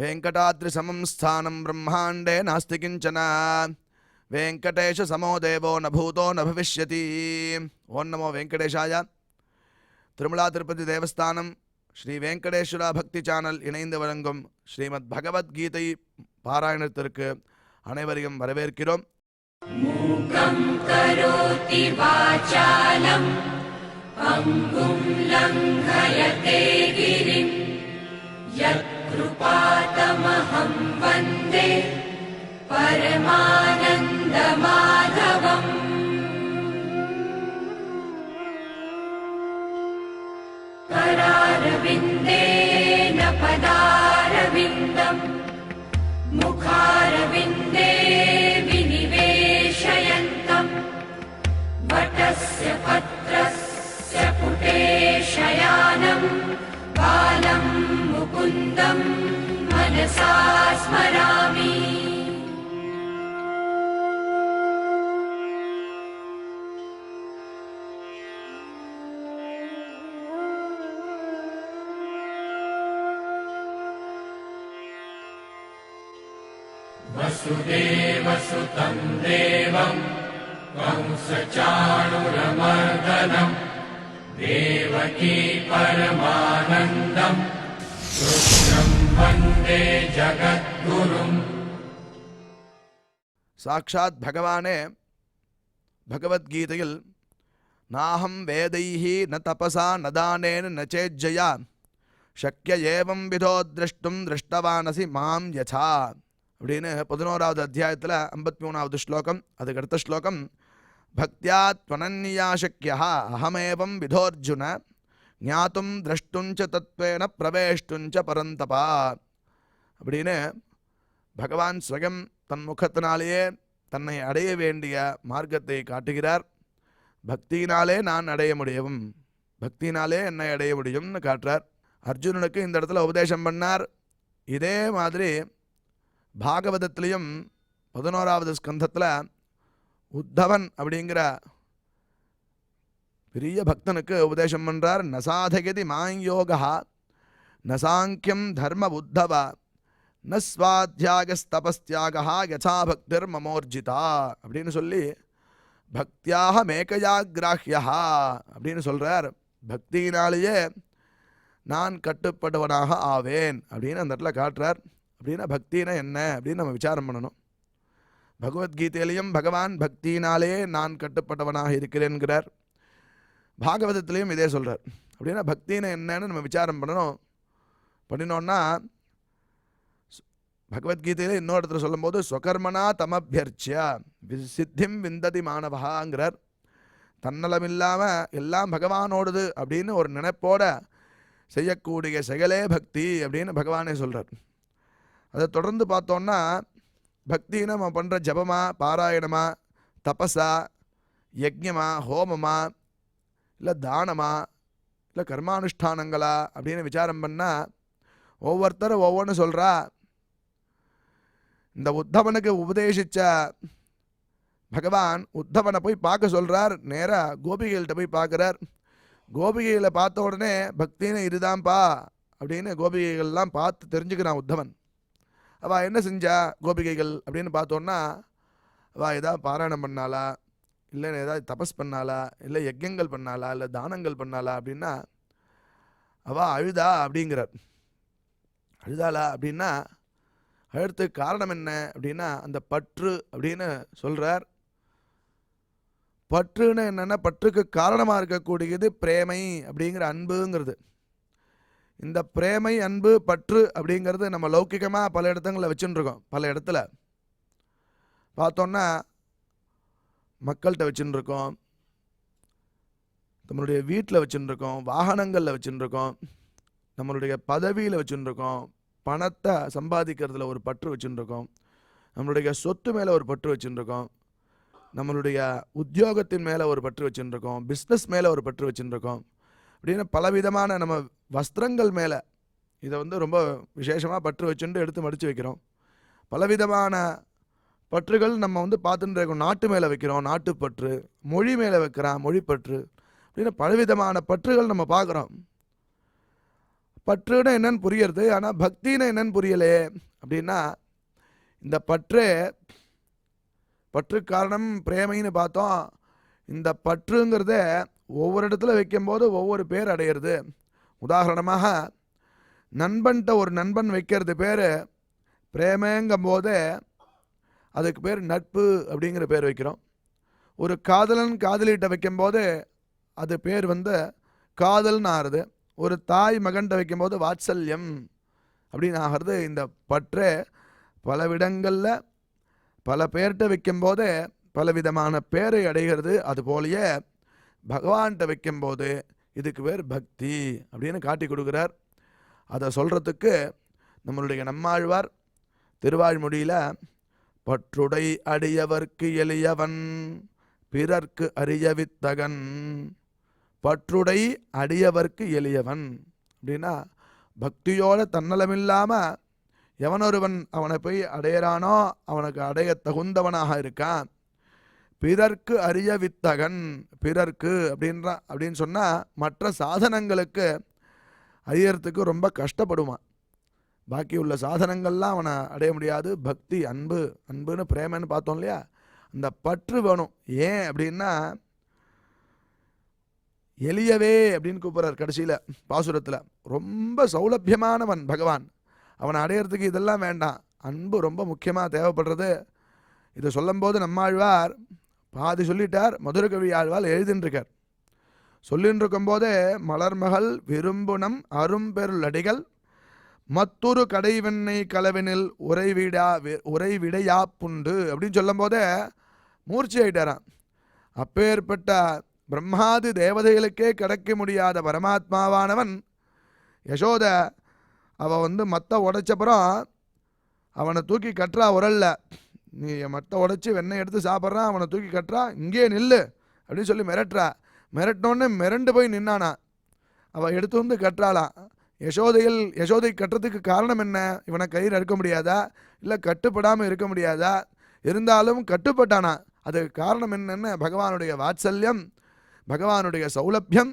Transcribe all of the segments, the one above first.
वेंकटाद्रिसमं स्थानं ब्रह्मांडे नास्ति किंचन वेंकटेश समो देवो न भूतो न भविष्यति। ओं नमो वेंकटेशाय। तिरुमला तिरुपति देवस्थानम श्री वेंकटेश्वरा भक्ति चैनल इணைந்து வழங்கும் ஸ்ரீமத் பகவத்கீதை பாராயணத்திற்கு அனைவரையும் வரவேற்கிறோம். மூகம் கரோதி வாசாலம் அங்கும் லங்கயதே கிரிம் யத்கிருபாதமஹம் வந்தே பரமானந்த மாதவம். करारविन्देन पदारविन्दम् मुखारविन्दे विनिवेशयन्तम् वटस्य पत्रस्य पुटे शयानम् बालं मुकुन्दम् मनसा स्मरामि. वसुदेवसुतं देवं कंसचाणूरमर्दनं देवकी परमानन्दं कृष्णं वन्दे जगद्गुरुम्. साक्षात् भगवाने भगवद्गीतयिल नाहं वेदैः न तपसा न दानेन न चेज्जया शक्य एवं विधो द्रष्टुं दृष्टवानसि मां यथा அப்படின்னு 11வது அத்தியாயத்தில் 53வது ஸ்லோகம். அதுக்கு அடுத்த ஸ்லோகம் பக்தியா த்வனன்யா சக்யா அஹமேவம் விதோர்ஜுன ஞாத்தும் திரஷ்டுஞ்ச தத்வேன பிரவேஷ்டுஞ்ச பரந்தபா அப்படின்னு பகவான் ஸ்வயம் தன் முகத்தினாலேயே தன்னை அடைய வேண்டிய மார்க்கத்தை காட்டுகிறார். பக்தியினாலே நான் அடைய முடியும், பக்தியினாலே என்னை அடைய முடியும்னு காட்டுறார். அர்ஜுனனுக்கு இந்த இடத்துல உபதேசம் பண்ணார். இதே மாதிரி பாகவதத்திலையும் 11வது ஸ்கந்தத்தில் உத்தவன் அப்படிங்கிற பெரிய பக்தனுக்கு உபதேசம் பண்ணுறார். நசாதகதி மாயோகா நசாங்கியம் தர்ம உத்தவ ந ஸ்வாத்தியாகஸ்தபஸ்தியாகா யசா பக்திர் மமோர்ஜிதா அப்படின்னு சொல்லி பக்தியாக மேகயாகிராஹ்யா அப்படின்னு சொல்கிறார். பக்தியினாலேயே நான் கட்டுப்படுவனாக ஆவேன் அப்படின்னு அந்த இடத்துல காட்டுறார். அப்படின்னா பக்தினா என்ன அப்படின்னு நம்ம விசாரம் பண்ணணும். பகவத்கீதையிலையும் பகவான் பக்தியினாலே நான் கட்டுப்பட்டவனாக இருக்கிறேன்கிறார். பாகவதத்திலையும் இதே சொல்கிறார். அப்படின்னா பக்தினா என்னன்னு நம்ம விசாரம் பண்ணணும். பண்ணினோன்னா பகவத்கீதையில் இன்னொரு இடத்துல சொல்லும்போது ஸ்வகர்மனா தமபியர்ச்சியா சித்திம் விந்ததி மாணவகாங்கிறார். தன்னலம் இல்லாமல் எல்லாம் பகவானோடுது அப்படின்னு ஒரு நினைப்போட செய்யக்கூடிய செயலே பக்தி அப்படின்னு பகவானே சொல்கிறார். அதை தொடர்ந்து பார்த்தோன்னா பக்தின்னு நம்ம பண்ணுற ஜபமா பாராயணமா தபஸா யஜ்ஞமா ஹோமமா இல்லை தானமா இல்லை கர்மானுஷ்டானங்களா அப்படின்னு விசாரம் பண்ணால் ஒவ்வொருத்தரும் ஒவ்வொன்று சொல்கிறா. இந்த உத்தவனுக்கு உபதேசித்த பகவான் உத்தவனை போய் பார்க்க சொல்கிறார். நேராக கோபிகைகள்கிட்ட போய் பார்க்குறார். கோபிகைகளை பார்த்த உடனே பக்தின்னு இதுதான்ப்பா அப்படின்னு கோபிகைகள்லாம் பார்த்து தெரிஞ்சுக்கிறான் உத்தவன். அவள் என்ன செஞ்சா கோபிகைகள் அப்படின்னு பார்த்தோன்னா அவள் ஏதாவது பாராயணம் பண்ணாளா, இல்லை ஏதாவது தபஸ் பண்ணாளா, இல்லை யஜ்யங்கள் பண்ணாளா, இல்லை தானங்கள் பண்ணாளா அப்படின்னா அவள் அழுதா அப்படிங்கிறார். அழுதாளா அப்படின்னா அழுறதுக்கு காரணம் என்ன அப்படின்னா அந்த பற்று அப்படின்னு சொல்கிறார். பற்றுன்னு என்னென்னா பற்றுக்கு காரணமாக இருக்கக்கூடியது பிரேமை அப்படிங்கிற அன்புங்கிறது. இந்த பிரேமை அன்பு பற்று அப்படிங்கிறது நம்ம லௌகிகமாக பல இடத்துங்களில் வச்சுட்டுருக்கோம். பல இடத்துல பார்த்தோன்னா மக்கள்கிட்ட வச்சுட்டுருக்கோம், நம்மளுடைய வீட்டில் வச்சுட்டுருக்கோம், வாகனங்களில் வச்சுட்டுருக்கோம், நம்மளுடைய பதவியில் வச்சுட்டுருக்கோம், பணத்தை சம்பாதிக்கிறதுல ஒரு பற்று வச்சுட்டுருக்கோம், நம்மளுடைய சொத்து மேலே ஒரு பற்று வச்சுட்டுருக்கோம், நம்மளுடைய உத்தியோகத்தின் மேலே ஒரு பற்று வச்சுட்டுருக்கோம், பிஸ்னஸ் மேலே ஒரு பற்று வச்சுட்டுருக்கோம். அப்படின்னு பலவிதமான நம்ம வஸ்திரங்கள் மேலே இதை ரொம்ப விசேஷமாக பற்று வச்சுட்டு எடுத்து மடித்து வைக்கிறோம். பலவிதமான பற்றுகள் நம்ம பார்த்துட்டு இருக்கோம். நாட்டு மேலே வைக்கிறோம், நாட்டுப்பற்று, மொழி மேலே வைக்கிறோம், மொழிப்பற்று, அப்படின்னு பலவிதமான பற்றுகள் நம்ம பார்க்குறோம். பற்றுன்னா என்னன்னு புரியறது, ஆனால் பக்தின்னு என்னன்னு புரியலே அப்படின்னா, இந்த பற்று காரணம் பிரேமைன்னு பார்த்தோம். இந்த பற்றுங்கிறத ஒவ்வொரு இடத்துல வைக்கும்போது ஒவ்வொரு பேர் அடையிறது. உதாரணமாக நண்பன்கிட்ட ஒரு நண்பன் வைக்கிறது பேர் பிரேமைங்கும் போதே அதுக்கு பேர் நட்பு அப்படிங்கிற பேர் வைக்கிறோம். ஒரு காதலன் காதலிகிட்ட வைக்கும்போது அது பேர் காதல்னு ஆறுது. ஒரு தாய் மகன்கிட்ட வைக்கும்போது வாத்சல்யம் அப்படின்னு ஆகிறது. இந்த பற்று பல விடங்களில் பல பேர்கிட்ட வைக்கும்போது பலவிதமான பேரை அடைகிறது. அதுபோலயே பகவான்கிட்ட வைக்கும்போது இதுக்கு பேர் பக்தி அப்படின்னு காட்டி கொடுக்குறார். அதை சொல்கிறதுக்கு நம்மளுடைய நம்மாழ்வார் திருவாழ்மொழியில் பற்றுடை அடியவர்க்கு எளியவன் பிறர்க்கு அறியவித்தகன், பற்றுடை அடியவர்க்கு எளியவன் அப்படின்னா பக்தியோட தன்னலமில்லாமல் எவனொருவன் அவனை போய் அடையிறானோ அவனுக்கு அடைய தகுந்தவனாக இருக்கான். பிறர்க்கு அறிய வித்தகன், பிறர்க்கு அப்படின்னு சொன்னால் மற்ற சாதனங்களுக்கு அறியறதுக்கு ரொம்ப கஷ்டப்படுவான். பாக்கி உள்ள சாதனங்கள்லாம் அவனை அடைய முடியாது. பக்தி அன்புன்னு பிரேமன்னு பார்த்தோம் இல்லையா, அந்த பற்று வேணும். ஏன் அப்படின்னா எளியவே அப்படின்னு கூப்பிட்றார் கடைசியில் பாசுரத்தில். ரொம்ப சௌலபியமானவன் பகவான், அவனை அடையிறதுக்கு இதெல்லாம் வேண்டாம், அன்பு ரொம்ப முக்கியமாக தேவைப்படுறது. இதை சொல்லும்போது நம்மாழ்வார் பாதி சொல்லிட்டார், மதுரகவி ஆழ்வார் எழுதின்றிருக்கார். சொல்லின்னு இருக்கும்போதே மலர்மகள் விரும்புனம் அரும்பெருளடிகள் மத்தொரு கடைவெண்ணை கலவினில் உறைவிடையா புண்டு அப்படின்னு சொல்லும் போதே மூர்ச்சி ஆயிட்டாராம். அப்பேற்பட்ட பிரம்மாதி தேவதைகளுக்கே கிடைக்க முடியாத பரமாத்மாவானவன் யசோத அவள் மத்த உடைச்சப்புறம் அவனை தூக்கி கட்டுறா உரல்ல. நீ மத்த உடைச்சி வெண்ணெய் எடுத்து சாப்பிட்றான், அவனை தூக்கி கட்டுறா, இங்கே நில்லு அப்படின்னு சொல்லி மிரட்டுறா. மிரட்டினோடனே மிரண்டு போய் நின்னானா. அவள் எடுத்து கட்டுறாளாம். யசோதை கட்டுறதுக்கு காரணம் என்ன? இவனை கயிறு அறுக்க முடியாதா, இல்லை கட்டுப்படாமல் இருக்க முடியாதா? இருந்தாலும் கட்டுப்பட்டானா. அதுக்கு காரணம் என்னென்ன? பகவானுடைய வாத்சல்யம், பகவானுடைய சௌலபியம்,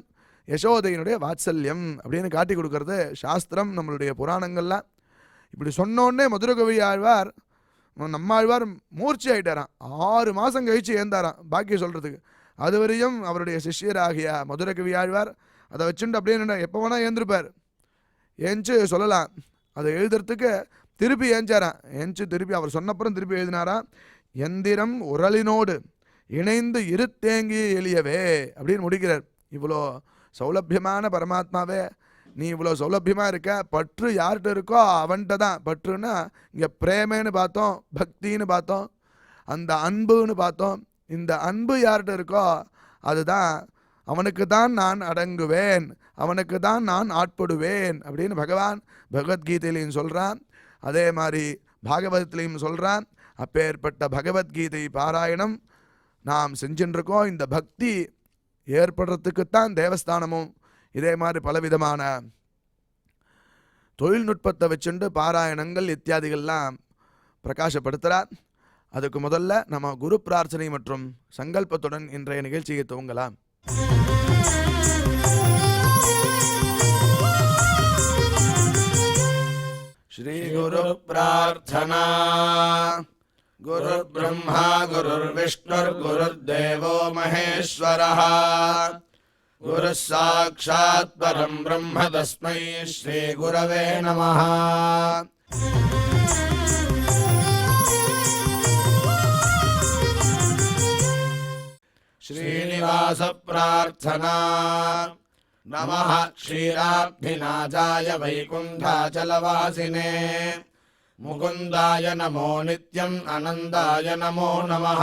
யசோதையினுடைய வாத்சல்யம் அப்படின்னு காட்டி கொடுக்கறது சாஸ்திரம், நம்மளுடைய புராணங்கள்லாம். இப்படி சொன்னோடனே மதுரகவி ஆழ்வார் நம்மாழ்வார் மூர்ச்சி ஆகிட்டாராம். 6 மாதம் கழித்து ஏந்தாராம் பாக்கி சொல்கிறதுக்கு. அதுவரையும் அவருடைய சிஷ்யராகிய மதுரகவி ஆழ்வார் அதை வச்சுட்டு அப்படியே எப்போ வேணால் ஏந்திருப்பார். ஏஞ்சு சொல்லலாம். அதை எழுதுறதுக்கு திருப்பி ஏஞ்சாராம். ஏஞ்சு திருப்பி அவர் சொன்னப்புறம் திருப்பி எழுதினாராம். எந்திரம் உரலினோடு இணைந்து இருத்தேங்கிய எளியவே அப்படின்னு முடிக்கிறார். இவ்வளோ சௌலபியமான பரமாத்மாவே, நீ இவ்வளோ சௌலபியமாக இருக்க, பற்று யார்கிட்ட இருக்கோ அவன்கிட்ட தான். பற்றுன்னா இங்கே பிரேமன்னு பார்த்தோம், பக்தின்னு பார்த்தோம், அந்த அன்புன்னு பார்த்தோம். இந்த அன்பு யார்கிட்ட இருக்கோ அதுதான், அவனுக்கு தான் நான் அடங்குவேன், அவனுக்கு தான் நான் ஆட்படுவேன் அப்படின்னு பகவான் பகவத்கீதையிலையும் சொல்கிறான். அதே மாதிரி பாகவதத்திலையும் சொல்கிறான். அப்பேற்பட்ட பகவத்கீதை பாராயணம் நாம் செஞ்சுருக்கோம். இந்த பக்தி ஏற்படுறதுக்குத்தான் தேவஸ்தானமும் இதே மாதிரி பலவிதமான தொழில்நுட்பத்தை வச்சுண்டு பாராயணங்கள் இத்தியாதிகள்லாம் பிரகாசப்படுத்துகிறார். அதுக்கு முதல்ல நம்ம குரு பிரார்த்தனை மற்றும் சங்கல்பத்துடன் இன்றைய நிகழ்ச்சியை துவங்கலாம். ஸ்ரீ குரு பிரார்த்தனா. குரு பிரம்மா குருர் விஷ்ணுர் குருர்தேவோ மகேஸ்வரः குரு சாக்ஷாத் பரம் பிரம்ம தஸ்மை ஸ்ரீ குரவே நமः. ஸ்ரீனிவாச பிரார்த்தனா. நமः க்ஷீராப்திநாதாய வைகுண்டாச்சலவாசினே முகுந்தாய நமோ நித்யம் அனந்தாய நமோ நமः.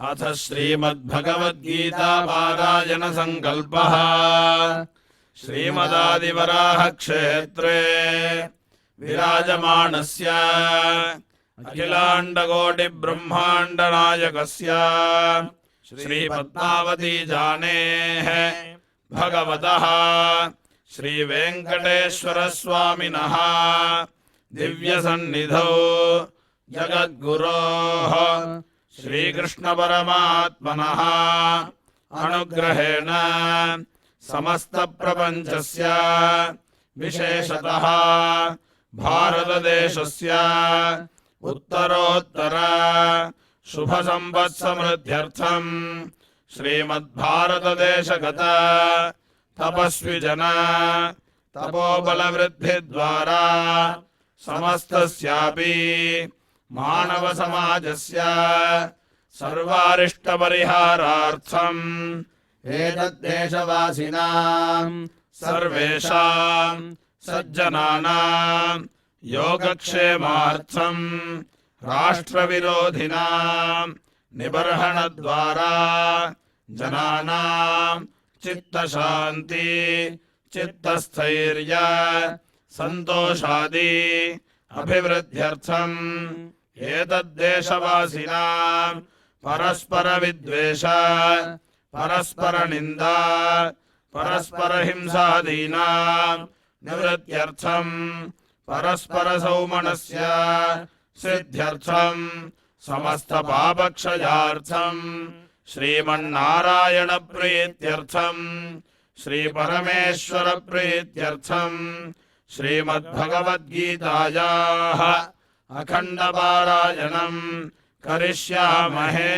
अथ श्रीमद्भगवद्गीता पारायण संकल्पः. श्रीमदादिवराह क्षेत्रे विराजमानस्य अखिलाण्डकोटि ब्रह्माण्ड नायकस्य श्रीपद्मावती जानेः भगवतः श्रीवेङ्कटेश्वर स्वामिनः दिव्यसन्निधौ जगद्गुरोः श्रीकृष्णपरमात्मनः अनुग्रहेण समस्तप्रपञ्चस्य विशेषतः भारतदेशस्य उत्तरोत्तर शुभसम्पत्समृद्ध्यर्थम् श्रीमद्भारतदेशगत तपस्विजन तपोबलवृद्धिद्वारा समस्तस्यापि मानवसमाजस्य सर्वारिष्टपरिहारार्थम् एतद्देशवासिनां सर्वेषां सज्जनानां योगक्षेमार्थम् राष्ट्रविरोधिनां निबर्हणद्वारा जनानां चित्तशान्ति चित्तस्थैर्य सन्तोषादि अभिवृद्ध्यर्थम् एतद्देशवासिनां परस्परविद्वेष परस्परनिन्दा परस्परहिंसादीनां निवृत्त्यर्थम् परस्परसौमनस्य सिद्ध्यर्थम् समस्तपापक्षयार्थम् श्रीमन्नारायणप्रीत्यर्थम् श्रीपरमेश्वरप्रीत्यर्थम् श्रीमद्भगवद्गीतायाः अखण्डपारायणम् करिष्यामहे।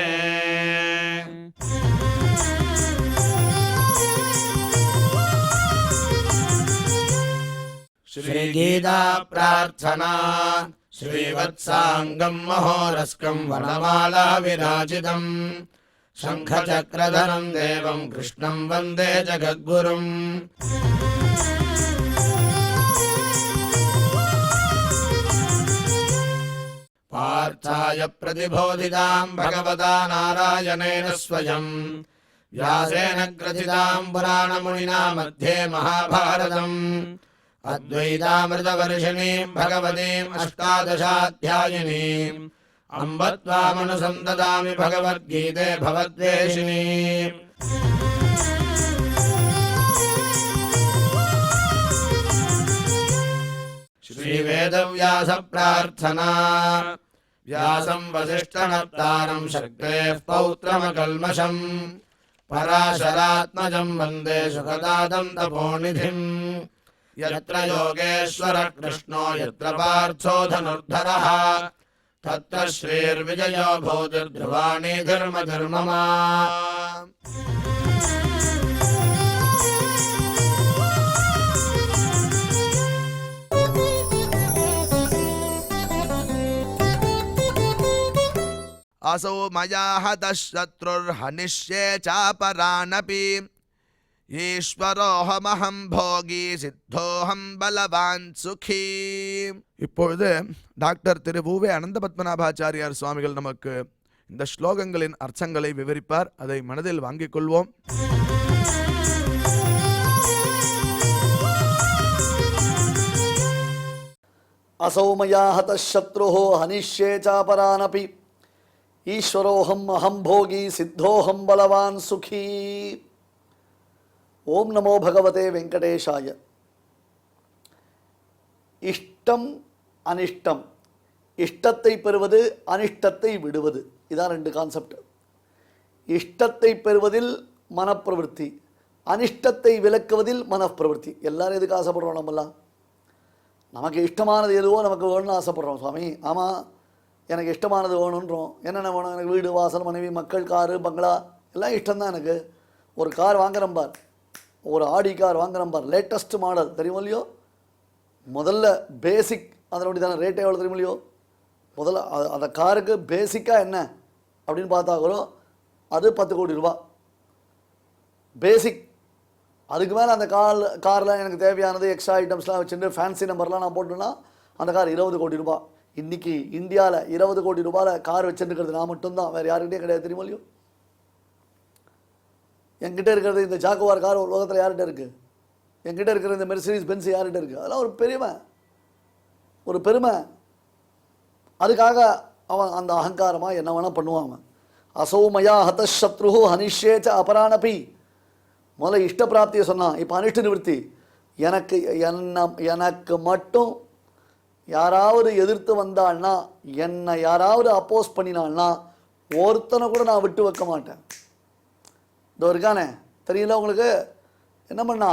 श्रीगीता प्रार्थना श्रीवत्साङ्गम् महोरस्कम् वनमाला विराजितम् शङ्खचक्रधरम् देवम् कृष्णम् वन्दे जगद्गुरुम्। पार्थाय प्रतिबोधिताम् भगवता नारायणेन स्वयम् व्यासेन ग्रथिताम् पुराणमुनिना मध्ये महाभारतम् अद्वैतामृतवर्षिणीम् भगवतीम् अष्टादशाध्यायिनीम् अम्ब त्वामनुसन्ददामि भगवद्गीते भवद्वेषिणीम्। श्रीवेदव्यास प्रार्थना व्यासम् वसिष्ठनप्तारम् शक्तेः पौत्रमकल्मषम् पराशरात्मजम् वन्दे सुखदातम् तपोनिधिम्। यत्र योगेश्वरः कृष्णो यत्र पार्थो धनुर्धरः तत्र श्रीर्विजयो भूतिर्ध्रुवाणि धर्मधर्ममा। असौ मया हतः शत्रुर्हनिष्ये चापरानपि ஈஸ்வரோஹமஹம் போகி சித்தோஹம் பலவான் சுகி. இப்பொழுது டாக்டர் திரு வு.வே. அனந்த பத்மநாபாச்சாரியார் சுவாமிகள் நமக்கு இந்த ஸ்லோகங்களின் அர்த்தங்களை விவரிப்பார். அதை மனதில் வாங்கிக் கொள்வோம். असौ मया हतः शत्रुः हनिष्ये चापरानपि ईश्वरोऽहम् अहं भोगी सिद्धोऽहं बलवान् सुखी. ஓம் நமோ பகவதே வெங்கடேஷாய. இஷ்டம் அனிஷ்டம், இஷ்டத்தை பெறுவது அனிஷ்டத்தை விடுவது, இதான் ரெண்டு கான்செப்ட். இஷ்டத்தை பெறுவதில் மனப்பிரவருத்தி, அனிஷ்டத்தை விலக்குவதில் மனப்பிரவருத்தி. எல்லாரும் எதுக்கு ஆசைப்படுறோம்? நம்மலாம் நமக்கு இஷ்டமானது எதுவோ நமக்கு வேணும்னு ஆசைப்படுறோம். சுவாமி ஆமாம் எனக்கு இஷ்டமானது வேணுன்றோம். என்னென்ன வேணும்? எனக்கு வீடு வாசல் மனைவி மக்கள் காரு பங்களா எல்லாம் இஷ்டம்தான். எனக்கு ஒரு கார் வாங்குறேன் பார், ஒரு ஆடி கார் வாங்குறேன் பார், லேட்டஸ்ட் மாடல் தெரியுமோ இல்லையோ, முதல்ல பேசிக் அதனுடைய தானே ரேட்டே எவ்வளோ தெரியுமோ இல்லையோ, முதல்ல அந்த காருக்கு பேசிக்காக என்ன அப்படின்னு பார்த்தாக்கிறோம், அது 10 கோடி ரூபா பேசிக். அதுக்கு மேலே அந்த காரில் எனக்கு தேவையானது எக்ஸ்ட்ரா ஐட்டம்ஸ்லாம் வச்சுட்டு ஃபேன்சி நம்பர்லாம் நான் போட்டேன்னா அந்த கார் 20 கோடி ரூபா. இன்றைக்கி இந்தியாவில் 20 கோடி ரூபாயில் கார் வச்சுருக்கிறது நான் மட்டும்தான், வேறு யாருக்கிட்டே கிடையாது தெரியுமோ இல்லையோ. என்கிட்ட இருக்கிறது இந்த ஜாக்குவார் கார் உலகத்தில் யார்கிட்ட இருக்குது? என்கிட்ட இருக்கிற இந்த மெர்சிடிஸ் பென்ஸ் யார்கிட்ட இருக்குது? அதெல்லாம் ஒரு பெருமை, ஒரு பெருமை. அதுக்காக அவன் அந்த அகங்காரமாக என்ன வேணால் பண்ணுவான் அவன். அசௌமயா ஹதசத்ரு ஹனிஷேச்ச அபரானபி. முதல்ல இஷ்ட பிராப்தியை சொன்னான், இப்போ அனிஷ்ட நிவர்த்தி. எனக்கு மட்டும் யாராவது எதிர்த்து வந்தாள்னா, என்னை யாராவது அப்போஸ் பண்ணினாள்னா ஒருத்தனை கூட நான் விட்டு வைக்க மாட்டேன். இதோ இருக்கானே தெரியல உங்களுக்கு, என்ன பண்ணா,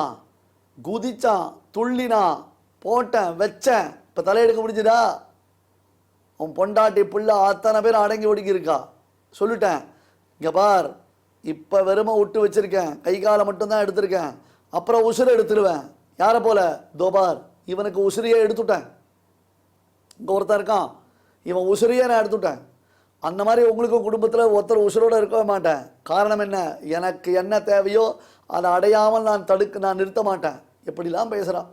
குதிச்சான், துள்ளினான், போட்டேன், வச்சேன், இப்போ தலையெடுக்க முடிஞ்சுதா? உன் பொண்டாட்டி புள்ள அத்தனை பேர் அடங்கி ஒடுங்கி இருக்கா. சொல்லிட்டேன், இங்கே பார், இப்போ வெறுமை விட்டு வச்சிருக்கேன், கை காலை மட்டும்தான் எடுத்திருக்கேன், அப்புறம் உசுரை எடுத்துருவேன். யாரை போல? தோபார், இவனுக்கு உசிரியே எடுத்துட்டேன். இங்கே ஒருத்தன் இருக்கான், இவன் உசிரியே நான் எடுத்துட்டேன். அந்த மாதிரி உங்களுக்கும் குடும்பத்தில் ஒருத்தர் உசுரோடு இருக்கவே மாட்டேன். காரணம் என்ன? எனக்கு என்ன தேவையோ அதை அடையாமல் நான் நிறுத்த மாட்டேன். எப்படிலாம் பேசுகிறான்.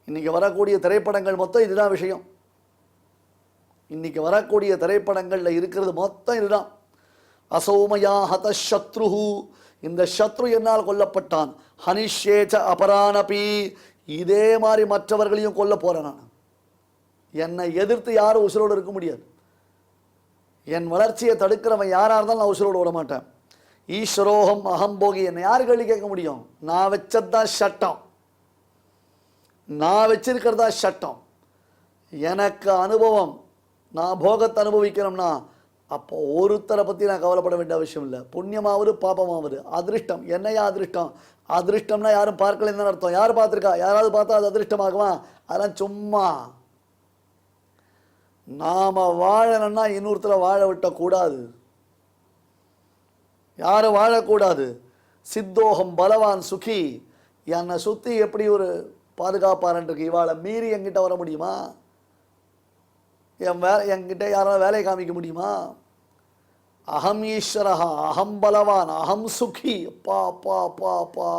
இன்றைக்கி வரக்கூடிய திரைப்படங்கள் மொத்தம் இதுதான் விஷயம். இன்றைக்கி வரக்கூடிய திரைப்படங்களில் இருக்கிறது மொத்தம் இதுதான். அசௌமயா ஹத சத்ருஹு, இந்த சத்ரு என்னால் கொல்லப்பட்டான். ஹனிஷேச்ச அபரானபி, இதே மாதிரி மற்றவர்களையும் கொல்ல போகிறேன் நான். என்னை எதிர்த்து யாரும் உசுரோடு இருக்க முடியாது. என் வளர்ச்சியை தடுக்கிறவன் யாராக இருந்தாலும் நான் உசுரோடு விட மாட்டேன். ஈஸ்வரோகம் அகம்போகி, என்னை யார் கேள்வி கேட்க முடியும்? நான் வச்சதுதான் சட்டம், நான் வச்சிருக்கிறதா சட்டம். எனக்கு அனுபவம், நான் போகத்தை அனுபவிக்கணும்னா அப்போ ஒருத்தரை பற்றி நான் கவலைப்பட வேண்டிய அவசியம் இல்லை. புண்ணியமாவது பாபமாவது, அதிருஷ்டம். என்னையா அதிருஷ்டம்? அதிருஷ்டம்னா யாரும் பார்க்கலன்னு அர்த்தம். யார் பார்த்துருக்கா? யாராவது பார்த்தா அது அதிருஷ்டமாகுமா? அதெல்லாம் சும்மா. நாம் வாழணும்னா இன்னொருத்தரை வாழ விட்டக்கூடாது, யாரும் வாழக்கூடாது. சித்தோகம் பலவான் சுகி, என்னை சுற்றி எப்படி ஒரு பாதுகாப்பாரன்றிருக்கு, இவாளை மீறி என்கிட்ட வர முடியுமா? என்கிட்ட யாராவது வேலையை காமிக்க முடியுமா? அகம் ஈஸ்வரஹா, அகம் பலவான், அகம் சுகி. பா பா பா பா,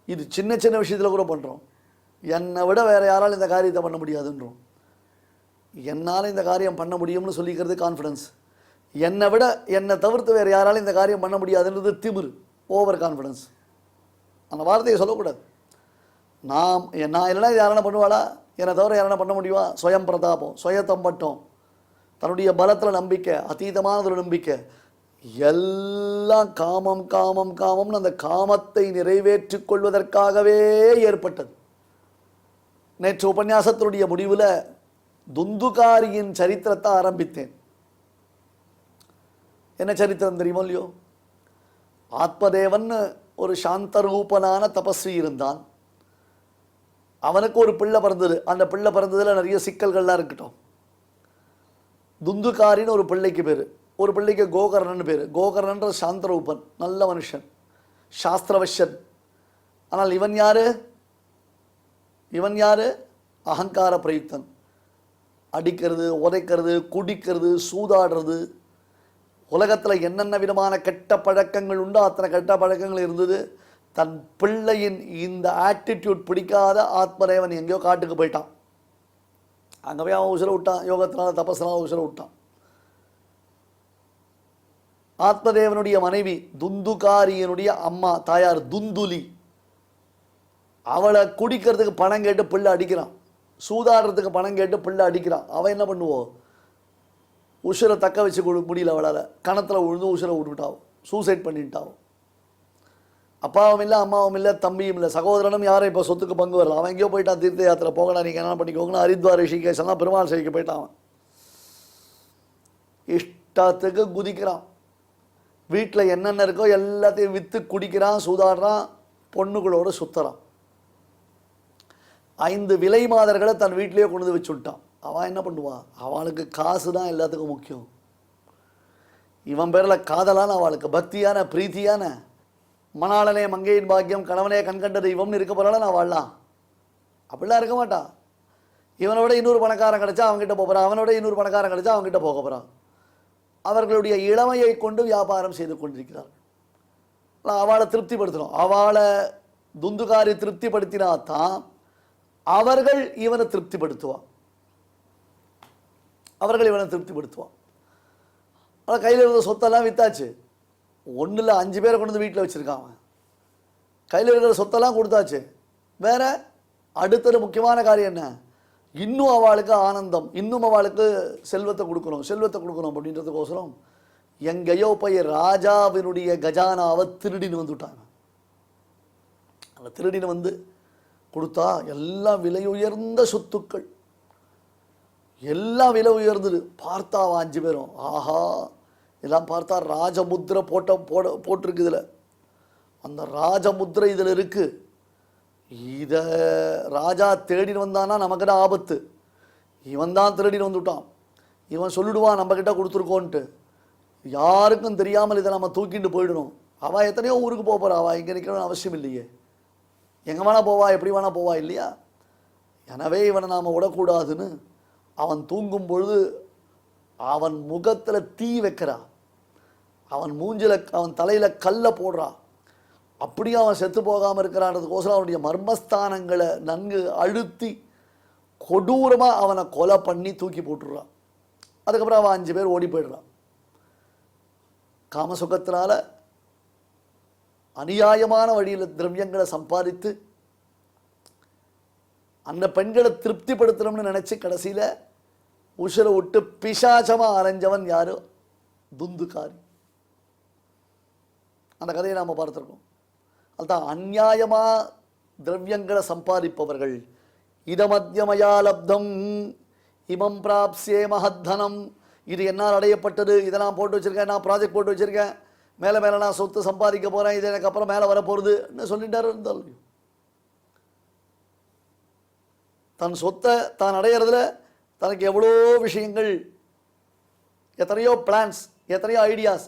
இது சின்ன சின்ன விஷயத்தில் கூட பண்ணுறோம். என்னை விட வேறு யாராலும் இந்த காரியத்தை பண்ண முடியாதுன்றோம். என்னால் இந்த காரியம் பண்ண முடியும்னு சொல்லிக்கிறது கான்ஃபிடன்ஸ். என்னை விட, என்னை தவிர்த்து வேறு யாராலும் இந்த காரியம் பண்ண முடியாதுன்றது திமிரு, ஓவர் கான்ஃபிடன்ஸ். அந்த வார்த்தையை சொல்லக்கூடாது. நான் இல்லைனா யாரான பண்ணுவாளா? என்னை தவிர யாரான பண்ண முடியுமா? சுயம் பிரதாபம், சுயத்தம்பட்டம், தன்னுடைய பலத்தில் நம்பிக்கை, அதீதமானதொரு நம்பிக்கை, எல்லாம் காமம் காமம் காமம்னு அந்த காமத்தை நிறைவேற்றிக் கொள்வதற்காகவே ஏற்பட்டது. நேற்று உபன்யாசத்தினுடைய முடிவில் துந்துகாரியின் சரித்திரத்தை ஆரம்பித்தேன். என்ன சரித்திரம் தெரியுமோ இல்லையோ? ஆத்மதேவன் ஒரு சாந்தரூபனான தபஸ்வி இருந்தான். அவனுக்கு ஒரு பிள்ளை பிறந்தது. அந்த பிள்ளை பிறந்ததில் நிறைய சிக்கல்கள்லாம் இருக்கட்டும். துந்துகாரின்னு ஒரு பிள்ளைக்கு பேர். ஒரு பிள்ளைக்கு கோகர்ணன் பேர். கோகர்ணன்ற சாந்தரூபன், நல்ல மனுஷன், சாஸ்திரவஷன். ஆனால் இவன் யாரு? அகங்கார பிரயுக்தன். அடிக்கிறது, உதைக்கிறது, குடிக்கிறது, சூதாடுறது, உலகத்தில் என்னென்ன விதமான கெட்ட பழக்கங்கள் உண்டோ அத்தனை கெட்ட பழக்கங்கள் இருந்தது. தன் பிள்ளையின் இந்த ஆட்டிடியூட் பிடிக்காத ஆத்மதேவன் எங்கேயோ காட்டுக்கு போயிட்டான். அங்கே போய் அவன் உசுரை விட்டான். யோகத்தினால தபஸ்னால உசுரை விட்டான். ஆத்மதேவனுடைய மனைவி துந்துகாரியனுடைய அம்மா தாயார் துந்துலி, அவளை குடிக்கிறதுக்கு பணம் கேட்டு பிள்ளை அடிக்கிறான், சூதாடுறதுக்கு பணம் கேட்டு பிள்ளை அடிக்கிறான். அவன் என்ன பண்ணுவோம்? உசுரை தக்க வச்சு முடியல அவளால். கணத்தில் விழுந்து உசுரை விட்டுவிட்டாவும், சூசைட் பண்ணிட்டாவும். அப்பாவும் இல்லை, அம்மாவும் இல்லை, தம்பியும் இல்லை, சகோதரனும் யாரும் இப்போ சொத்துக்கு பங்கு வரல. அவன் எங்கேயோ போயிட்டான், தீர்த்த யாத்திரை போகலாம், நீங்கள் என்ன பண்ணிக்கோங்கன்னா ஹரித்வார் ரிஷிகேஷ் எல்லாம் பெருமாள் சேவைக்கு போயிட்டான். அவன் இஷ்டத்துக்கு குதிக்கிறான். வீட்டில் என்னென்ன இருக்கோ எல்லாத்தையும் விற்று குடிக்கிறான், சூதாடுறான், பொண்ணுகளோடு சுற்றுறான். 5 விலை மாதர்களை தன் வீட்டிலேயே கொண்டு வந்து வச்சு விட்டான். அவன் என்ன பண்ணுவான்? அவளுக்கு காசு தான் எல்லாத்துக்கும் முக்கியம். இவன் பேரில் காதலான, அவளுக்கு பக்தியான, பிரீத்தியான, மணாளனே மங்கையின் பாக்கியம், கணவனே கண்கண்ட தெய்வம்னு இருக்க போகிறால நான் வாழலாம். அப்படிலாம் இருக்க மாட்டான். இவனோட இன்னொரு பணக்காரன் கிடச்சா அவங்ககிட்ட போகிறான், அவனோட இன்னொரு பணக்காரன் கிடச்சா அவங்ககிட்ட போக போகிறான். அவர்களுடைய இளமையை கொண்டு வியாபாரம் செய்து கொண்டிருக்கிறார்கள். அவளை திருப்திப்படுத்தணும். அவளை துந்துகாரி திருப்திப்படுத்தினாத்தான் அவர்கள் இவனை திருப்திப்படுத்துவான். அவன் கையில் இருந்த சொத்தெல்லாம் வித்தாச்சு. ஒன்றில் 5 பேரை கொண்டு வந்து வீட்டில் வச்சுருக்கான். அவன் கையில் இருக்கிற சொத்தெல்லாம் கொடுத்தாச்சு. வேற அடுத்தது முக்கியமான காரியம் என்ன? இன்னும் அவளுக்கு ஆனந்தம், இன்னும் அவளுக்கு செல்வத்தை கொடுக்கணும் அப்படின்றதுக்கோசரம் எங்கேயோ போய் ராஜாவினுடைய கஜானாவை திருடின்னு வந்துவிட்டாங்க. அந்த திருடின்னு வந்து கொடுத்தா எல்லாம் விலை உயர்ந்த சொத்துக்கள், எல்லாம் விலை உயர்ந்தது. பார்த்தா 5 பேரும் ஆஹா, எல்லாம் பார்த்தா ராஜமுத்திரை போட்டிருக்கு இதில். அந்த ராஜமுத்திரை இதில் இருக்கு. இதை ராஜா தேடின்னு வந்தானா நமக்கிட்ட ஆபத்து. இவன் தான் திருடின்னு வந்துவிட்டான். இவன் சொல்லிடுவான் நம்மக்கிட்ட கொடுத்துருக்கோன்ட்டு. யாருக்கும் தெரியாமல் இதை நம்ம தூக்கிட்டு போயிடணும். அவள் எத்தனையோ ஊருக்கு போகிறா, அவள் இங்கே நிற்கணும்னு அவசியம் இல்லையே. எங்கே வேணா போவா, எப்படி வேணா போவா இல்லையா? எனவே இவனை நாம் விடக்கூடாதுன்னு அவன் தூங்கும் பொழுது அவன் முகத்தில் தீ வைக்கிறா, அவன் மூஞ்சில் அவன் தலையில் கல்லை போடுறா. அப்படியே அவன் செத்து போகாமல் இருக்கிறான்றதுக்கோசரம் அவனுடைய மர்மஸ்தானங்களை நன்கு அழுத்தி கொடூரமாக அவனை கொலை பண்ணி தூக்கி போட்டுடுறான். அதுக்கப்புறம் அவன் 5 பேர் ஓடி போயிடுறான். காமசுகத்தினால அநியாயமான வழியில் திரவியங்களை சம்பாதித்து அந்த பெண்களை திருப்திப்படுத்தணும்னு நினச்சி கடைசியில் உசுரை விட்டு பிசாசமாக அரைஞ்சவன் யாரு? துந்துகாரி. அந்த கதையை நாம் பார்த்துருக்கோம். அதுதான் அநியாயமாக திரவியங்களை சம்பாதிப்பவர்கள். இதமத்தியமயா லப்தம் இமம் பிராப்சியே மஹத்தனம். இது என்னால் அடையப்பட்டது, இதை நான் போட்டு வச்சுருக்கேன், நான் ப்ராஜெக்ட் போட்டு வச்சுருக்கேன், மேலே மேலே நான் சொத்து சம்பாதிக்க போகிறேன், இது எனக்கு அப்புறம் மேலே வரப்போகுதுன்னு சொல்லிட்டாரு. இருந்தாலும் தன் சொத்தை தான் அடையிறதுல தனக்கு எவ்வளோ விஷயங்கள், எத்தனையோ பிளான்ஸ், எத்தனையோ ஐடியாஸ்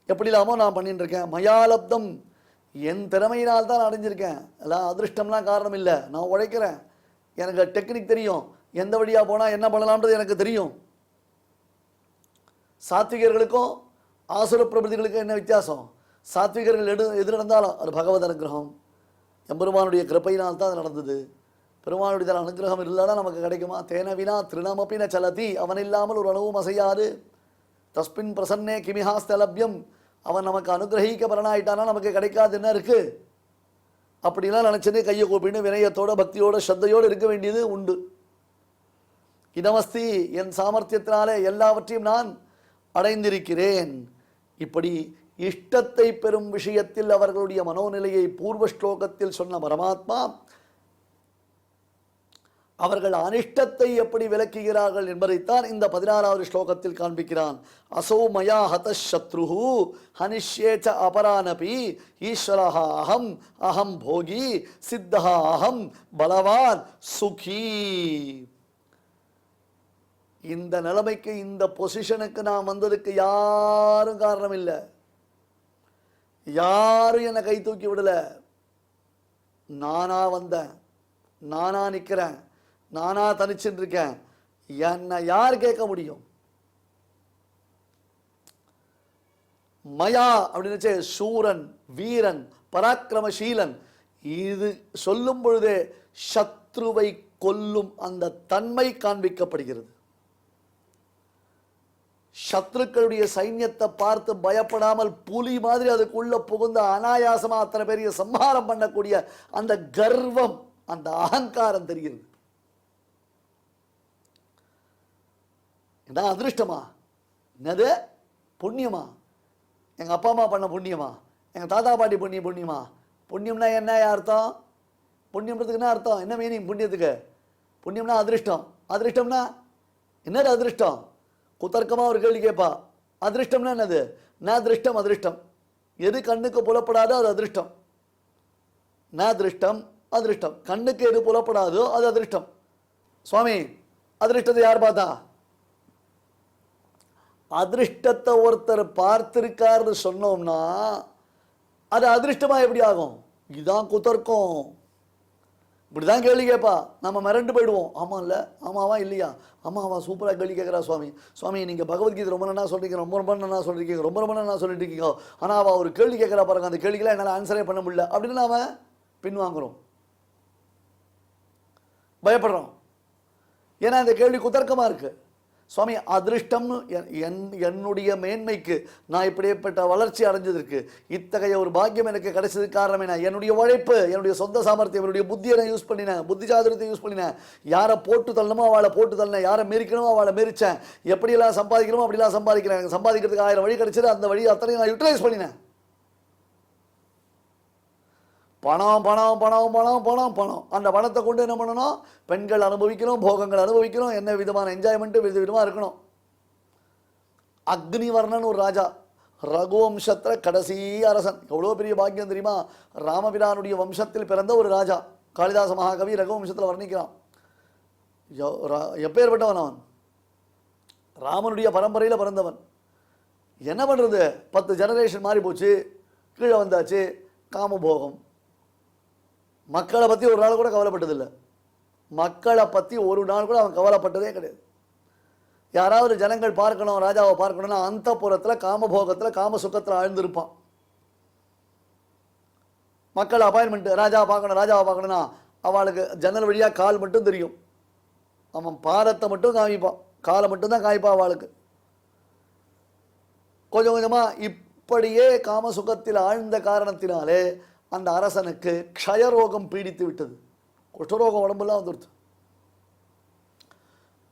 எப்படி இல்லாமல் நான் பண்ணிட்டு இருக்கேன். மயாலப்தம், என் திறமையினால் தான் அடைஞ்சிருக்கேன். எல்லாம் அதிர்ஷ்டம்லாம் காரணம் இல்லை. நான் உழைக்கிறேன், எனக்கு டெக்னிக் தெரியும், எந்த வழியாக போனால் என்ன பண்ணலாம்ன்றது எனக்கு தெரியும். சாத்விகர்களுக்கும் ஆசுர பிரபதிகளுக்கும் என்ன வித்தியாசம்? சாத்விகர்கள் எது நடந்தாலும் அது பகவத் அனுகிரகம், எம்பெருமானுடைய கிருப்பையினால் தான் அது நடந்தது. பெருமானுடைய அனுகிரகம் இல்லைன்னா நமக்கு கிடைக்குமா? தேனவினா திருணமப்பின சலதி, அவன் இல்லாமல் ஒரு அணுவும் அசையாது. தஸ்மின் பிரசன்னே கிமிஹாஸ்தலபியம், அவன் நமக்கு அனுகிரகிக்க பலனாயிட்டானா நமக்கு கிடைக்காது என்ன இருக்கு? அப்படிலாம் நினச்சனே கையை கூப்பின்னு வினயத்தோட பக்தியோட ஸ்ரத்தையோடு இருக்க வேண்டியது உண்டு. இதமஸ்தி, என் சாமர்த்தியத்தினாலே எல்லாவற்றையும் நான் அடைந்திருக்கிறேன். இப்படி இஷ்டத்தை பெறும் விஷயத்தில் அவர்களுடைய மனோநிலையை பூர்வ ஸ்லோகத்தில் சொன்ன பரமாத்மா அவர்கள் அனிஷ்டத்தை எப்படி விளக்குகிறார்கள் என்பதைத்தான் இந்த 16வது ஸ்லோகத்தில் காண்பிக்கிறான். அசௌ மயா ஹத சத்ருஹு ஹனிஷ்யேச்ச அபரானபி ஈஸ்வரஹ அகம் அகம் போகி சித்தஹ அகம் பலவான் சுகி. இந்த நிலைமைக்கு, இந்த பொசிஷனுக்கு நான் வந்ததுக்கு யாரும் காரணம் இல்லை. யாரும் என்னை கை தூக்கி விடலை. நானா வந்தேன், நானா நிற்கிறேன், நானா தனிச்சுட்டு இருக்கேன். என்னை யார் கேட்க முடியும்? மயா அப்படின்னு சூரன், வீரன், பராக்கிரமசீலன், இது சொல்லும் பொழுதே சத்ருவை கொல்லும் அந்த தன்மை காண்பிக்கப்படுகிறது. சத்ருக்களுடைய சைன்யத்தை பார்த்து பயப்படாமல் புலி மாதிரி அதுக்குள்ள புகுந்த அனாயாசமா அத்தனை பெரிய சம்ஹாரம் பண்ணக்கூடிய அந்த கர்வம், அந்த அகங்காரம் தெரிகிறது. என்ன அதிருஷ்டமா? என்னது புண்ணியமா? எங்கள் அப்பா அம்மா பண்ண புண்ணியமா? எங்கள் தாத்தா பாட்டி புண்ணியமா? புண்ணியம்னா என்ன அர்த்தம்? புண்ணியம்ன்றதுக்கு என்ன அர்த்தம்? என்ன மீனிங் புண்ணியத்துக்கு? புண்ணியம்னா அதிருஷ்டம். அதிருஷ்டம்னா என்னது? அதிருஷ்டம் குத்தர்க்கமாக ஒரு கேள்வி கேட்பா. அதிருஷ்டம்னா என்னது? நான் திருஷ்டம் அதிருஷ்டம். எது கண்ணுக்கு புலப்படாதோ அது அதிருஷ்டம். நான் திருஷ்டம் அதிருஷ்டம். கண்ணுக்கு எது புலப்படாதோ அது அதிருஷ்டம். சுவாமி, அதிருஷ்டத்தை யார் பார்த்தா? அதிருஷ்டத்தை ஒருத்தர் பார்த்திருக்காருன்னு சொன்னோம்னா அது அதிருஷ்டமா எப்படி ஆகும்? இதுதான் குத்தர்க்கம். இப்படிதான் கேள்வி கேட்பா. நம்ம மிரண்டு போயிடுவோம். ஆமா இல்லை, ஆமாவா இல்லையா? ஆமாவா, சூப்பராக கேள்வி கேட்குறா சுவாமி. சுவாமி, நீங்கள் பகவத்கீதை ரொம்ப நல்லா சொல்லிருக்கீங்க, ரொம்ப நல்லா சொல்லியிருக்கீங்க, ரொம்ப நல்லா சொல்லிட்டு இருக்கீங்க. ஆனால் அவள் ஒரு கேள்வி கேட்குறா பாருங்க, அந்த கேள்விக்கெல்லாம் என்னால் ஆன்சரே பண்ண முடியல அப்படின்னு நாம பின்வாங்குறோம், பயப்படுறோம். ஏன்னா இந்த கேள்வி குதர்க்கமாக இருக்குது. சுவாமி, அதிருஷ்டம்னு என்னுடைய மேன்மைக்கு, நான் இப்படிப்பட்ட வளர்ச்சி அடைஞ்சதற்கு, இத்தகைய ஒரு பாக்கியம் எனக்கு கிடைச்சதுக்கு காரணம் என்ன? என்னுடைய உழைப்பு, என்னுடைய சொந்த சாமர்த்தியம், என்னுடைய புத்தியை நான் யூஸ் பண்ணினேன், புத்தி சாதுரியத்தை யூஸ் பண்ணினேன். யாரை போட்டு தள்ளணுமோ அவளை போட்டு தள்ளினேன், யாரை மெரிக்கணுமோ அவளை மெரிச்சேன். எப்படியெல்லாம் சம்பாதிக்கணுமோ அப்படிலாம் சம்பாதிக்கிறேன். சம்பாதிக்கிறதுக்கு 1000 வழி கிடைச்சது, அந்த வழி அத்தனையும் நான் யூட்டிலைஸ் பண்ணினேன். பணம் பணம் பணம் பணம் பணம் பணம். அந்த பணத்தை கொண்டு என்ன பண்ணணும்? பெண்கள் அனுபவிக்கணும், போகங்கள் அனுபவிக்கணும், என்ன விதமான என்ஜாய்மெண்ட்டு விதவிதமாக இருக்கணும். அக்னிவர்ணன் ஒரு ராஜா, ரகுவம்சத்தில் கடைசி அரசன். எவ்வளோ பெரிய பாக்கியம் தெரியுமா? ராமபிரானுடைய வம்சத்தில் பிறந்த ஒரு ராஜா. காளிதாச மகாகவி ரகுவம்சத்தில் வர்ணிக்கிறான். எப்பேற்பட்டவன் அவன்? ராமனுடைய பரம்பரையில் பிறந்தவன். என்ன பண்ணுறது? 10 ஜெனரேஷன் மாறி போச்சு, கீழே வந்தாச்சு, காமபோகம். மக்களை பற்றி ஒரு நாள் கூட கவலைப்பட்டதில்லை. மக்களை பற்றி ஒரு நாள் கூட அவன் கவலைப்பட்டதே கிடையாது. யாராவது ஜனங்கள் பார்க்கணும், ராஜாவை பார்க்கணும்னா அந்த புறத்தில் காமபோகத்தில் காம சுகத்தில் ஆழ்ந்திருப்பான். மக்கள் அப்பாயின்மெண்ட்டு, ராஜாவை பார்க்கணும் ராஜாவை பார்க்கணும்னா அவளுக்கு ஜன்னல் வழியாக கால் மட்டும் தெரியும். அவன் பாதத்தை மட்டும் காமிப்பான், காலை மட்டும்தான் காமிப்பான் அவளுக்கு. கொஞ்சம் கொஞ்சமாக இப்படியே காம சுகத்தில் ஆழ்ந்த காரணத்தினாலே அந்த அரசனுக்கு க்ஷயரோகம் பீடித்து விட்டது. குஷ்டரோகம் உடம்புலாம் வந்துடுச்சு.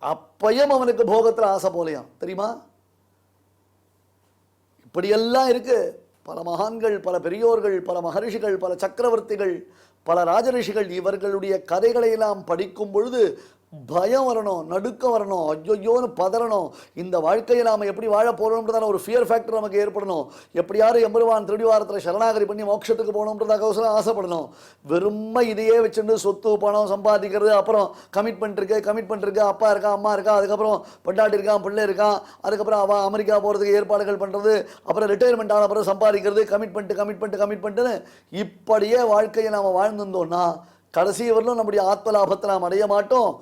அப்பையும் அவனுக்கு போகத்தில் ஆசை போலையாம், தெரியுமா? இப்படியெல்லாம் இருக்கு. பல மகான்கள், பல பெரியோர்கள், பல மகரிஷிகள், பல சக்கரவர்த்திகள், பல ராஜரிஷிகள் இவர்களுடைய கதைகளை எல்லாம் படிக்கும் பொழுது பயம் வரணும், நடுக்கம் வரணும், ஐயோன்னு பதறணும். இந்த வாழ்க்கையை நாம் எப்படி வாழ போகிறோம்ன்றதான ஒரு ஃபியர் ஃபேக்டர் நமக்கு ஏற்படணும். எப்படியாரும் எம்பெருமான் திருடிவாரத்தில் சரணாகரி பண்ணி மோட்சத்துக்கு போகணுன்றதுக்கோசரம் ஆசைப்படணும். வெறுமை இதையே வச்சுட்டு சொத்து பணம் சம்பாதிக்கிறது, அப்புறம் கமிட்மெண்ட் இருக்கு, அப்பா இருக்கா அம்மா இருக்கா, அதுக்கப்புறம் பொண்டாட்டி இருக்கான் பிள்ளை இருக்கான், அதுக்கப்புறம் அவன் அமெரிக்கா போகிறதுக்கு ஏற்பாடுகள் பண்ணுறது, அப்புறம் ரிட்டையர்மெண்ட் ஆன அப்புறம் சம்பாதிக்கிறது, கமிட்மெண்ட்டுன்னு இப்படியே வாழ்க்கையை நாம் வாழ்ந்துருந்தோம்னா கடைசி வரலும் நம்முடைய ஆத்ம லாபத்தை நாம் அடைய மாட்டோம்.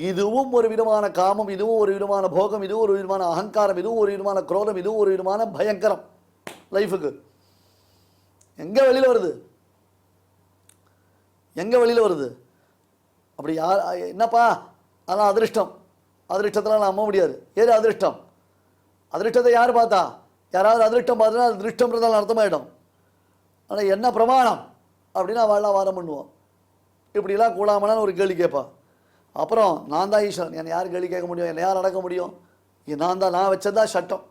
இதுவும் ஒரு விதமான காமம், இதுவும் ஒரு விதமான போகம், இதுவும் ஒரு விதமான அகங்காரம், இதுவும் ஒரு விதமான குரோதம், இதுவும் ஒரு விதமான பயங்கரம் லைஃபுக்கு. எங்கே வெளியில் வருது? அப்படி யார் என்னப்பா ஆனால் அதிருஷ்டத்தில் நம்ப முடியாது. ஏது அதிருஷ்டம்? அதிருஷ்டத்தை யார் பார்த்தா? யாராவது அதிருஷ்டம் பார்த்தா அது திருஷ்டம்ன்றதால் அர்த்தமாயிடும். ஆனால் என்ன பிரமாணம் அப்படின்னா அவள்லாம் வாரம் பண்ணுவோம். இப்படிலாம் கூடாமலான்னு ஒரு கேள்வி கேட்பா. அப்புறம் நான் தான் ஈஸ்வரன், என்னை யார் கேள்வி கேட்க முடியும்? என்னை யார் அடக்க முடியும்? நான் வச்சதான் சட்டம்.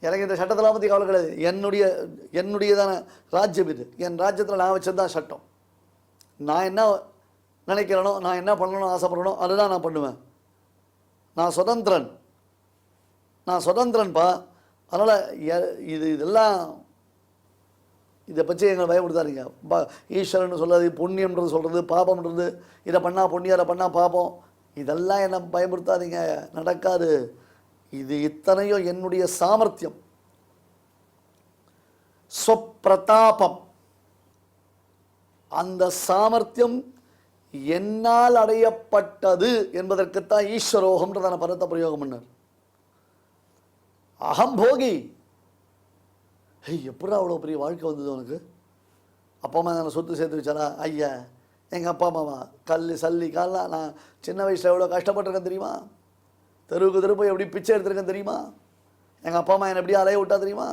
எனக்கு இந்த சட்டத்தெல்லாம் பற்றி கவலை கிடையாது. என்னுடையதான ராஜ்யம் இது. என் ராஜ்யத்தில் நான் வச்சதான் சட்டம். நான் என்ன நினைக்கிறேனோ, நான் என்ன பண்ணணும்னு ஆசைப்படணும் அதுதான் நான் பண்ணுவேன். நான் சுதந்திரன்பா. அதனால் இதெல்லாம் இதை பற்றி எங்களை பயப்படுத்தாதீங்க. ஈஸ்வரன் சொல்கிறது, புண்ணியம்ன்றது சொல்கிறது, பாபம்ன்றது, இதை பண்ணால் புண்ணியம், அதை பண்ணால் பாபம், இதெல்லாம் என்னை பயப்படுத்தாதீங்க, நடக்காது. இது இத்தனையும் என்னுடைய சாமர்த்தியம், ஸ்வப்பிரதாபம். அந்த சாமர்த்தியம் என்னால் அடையப்பட்டது என்பதற்குத்தான் ஈஸ்வரோகம்ன்றதான பதத்தை பிரயோகம் பண்ணார். அகம்போகி. எப்படா அவ்வளோ பெரிய வாழ்க்கை வந்தது உனக்கு? அப்பா அம்மா நான் சொத்து சேர்த்து வச்சாரா? ஐயா, எங்கள் அப்பா அம்மாவா சல்லி கால்லாம் நான் சின்ன வயசில் எவ்வளோ கஷ்டப்பட்டிருக்கேன் தெரியுமா? தெருவுக்கு போய் எப்படி பிச்சை எடுத்துருக்கேன் தெரியுமா? எங்கள் அப்பா அம்மா என்னை எப்படி அலைய விட்டா தெரியுமா?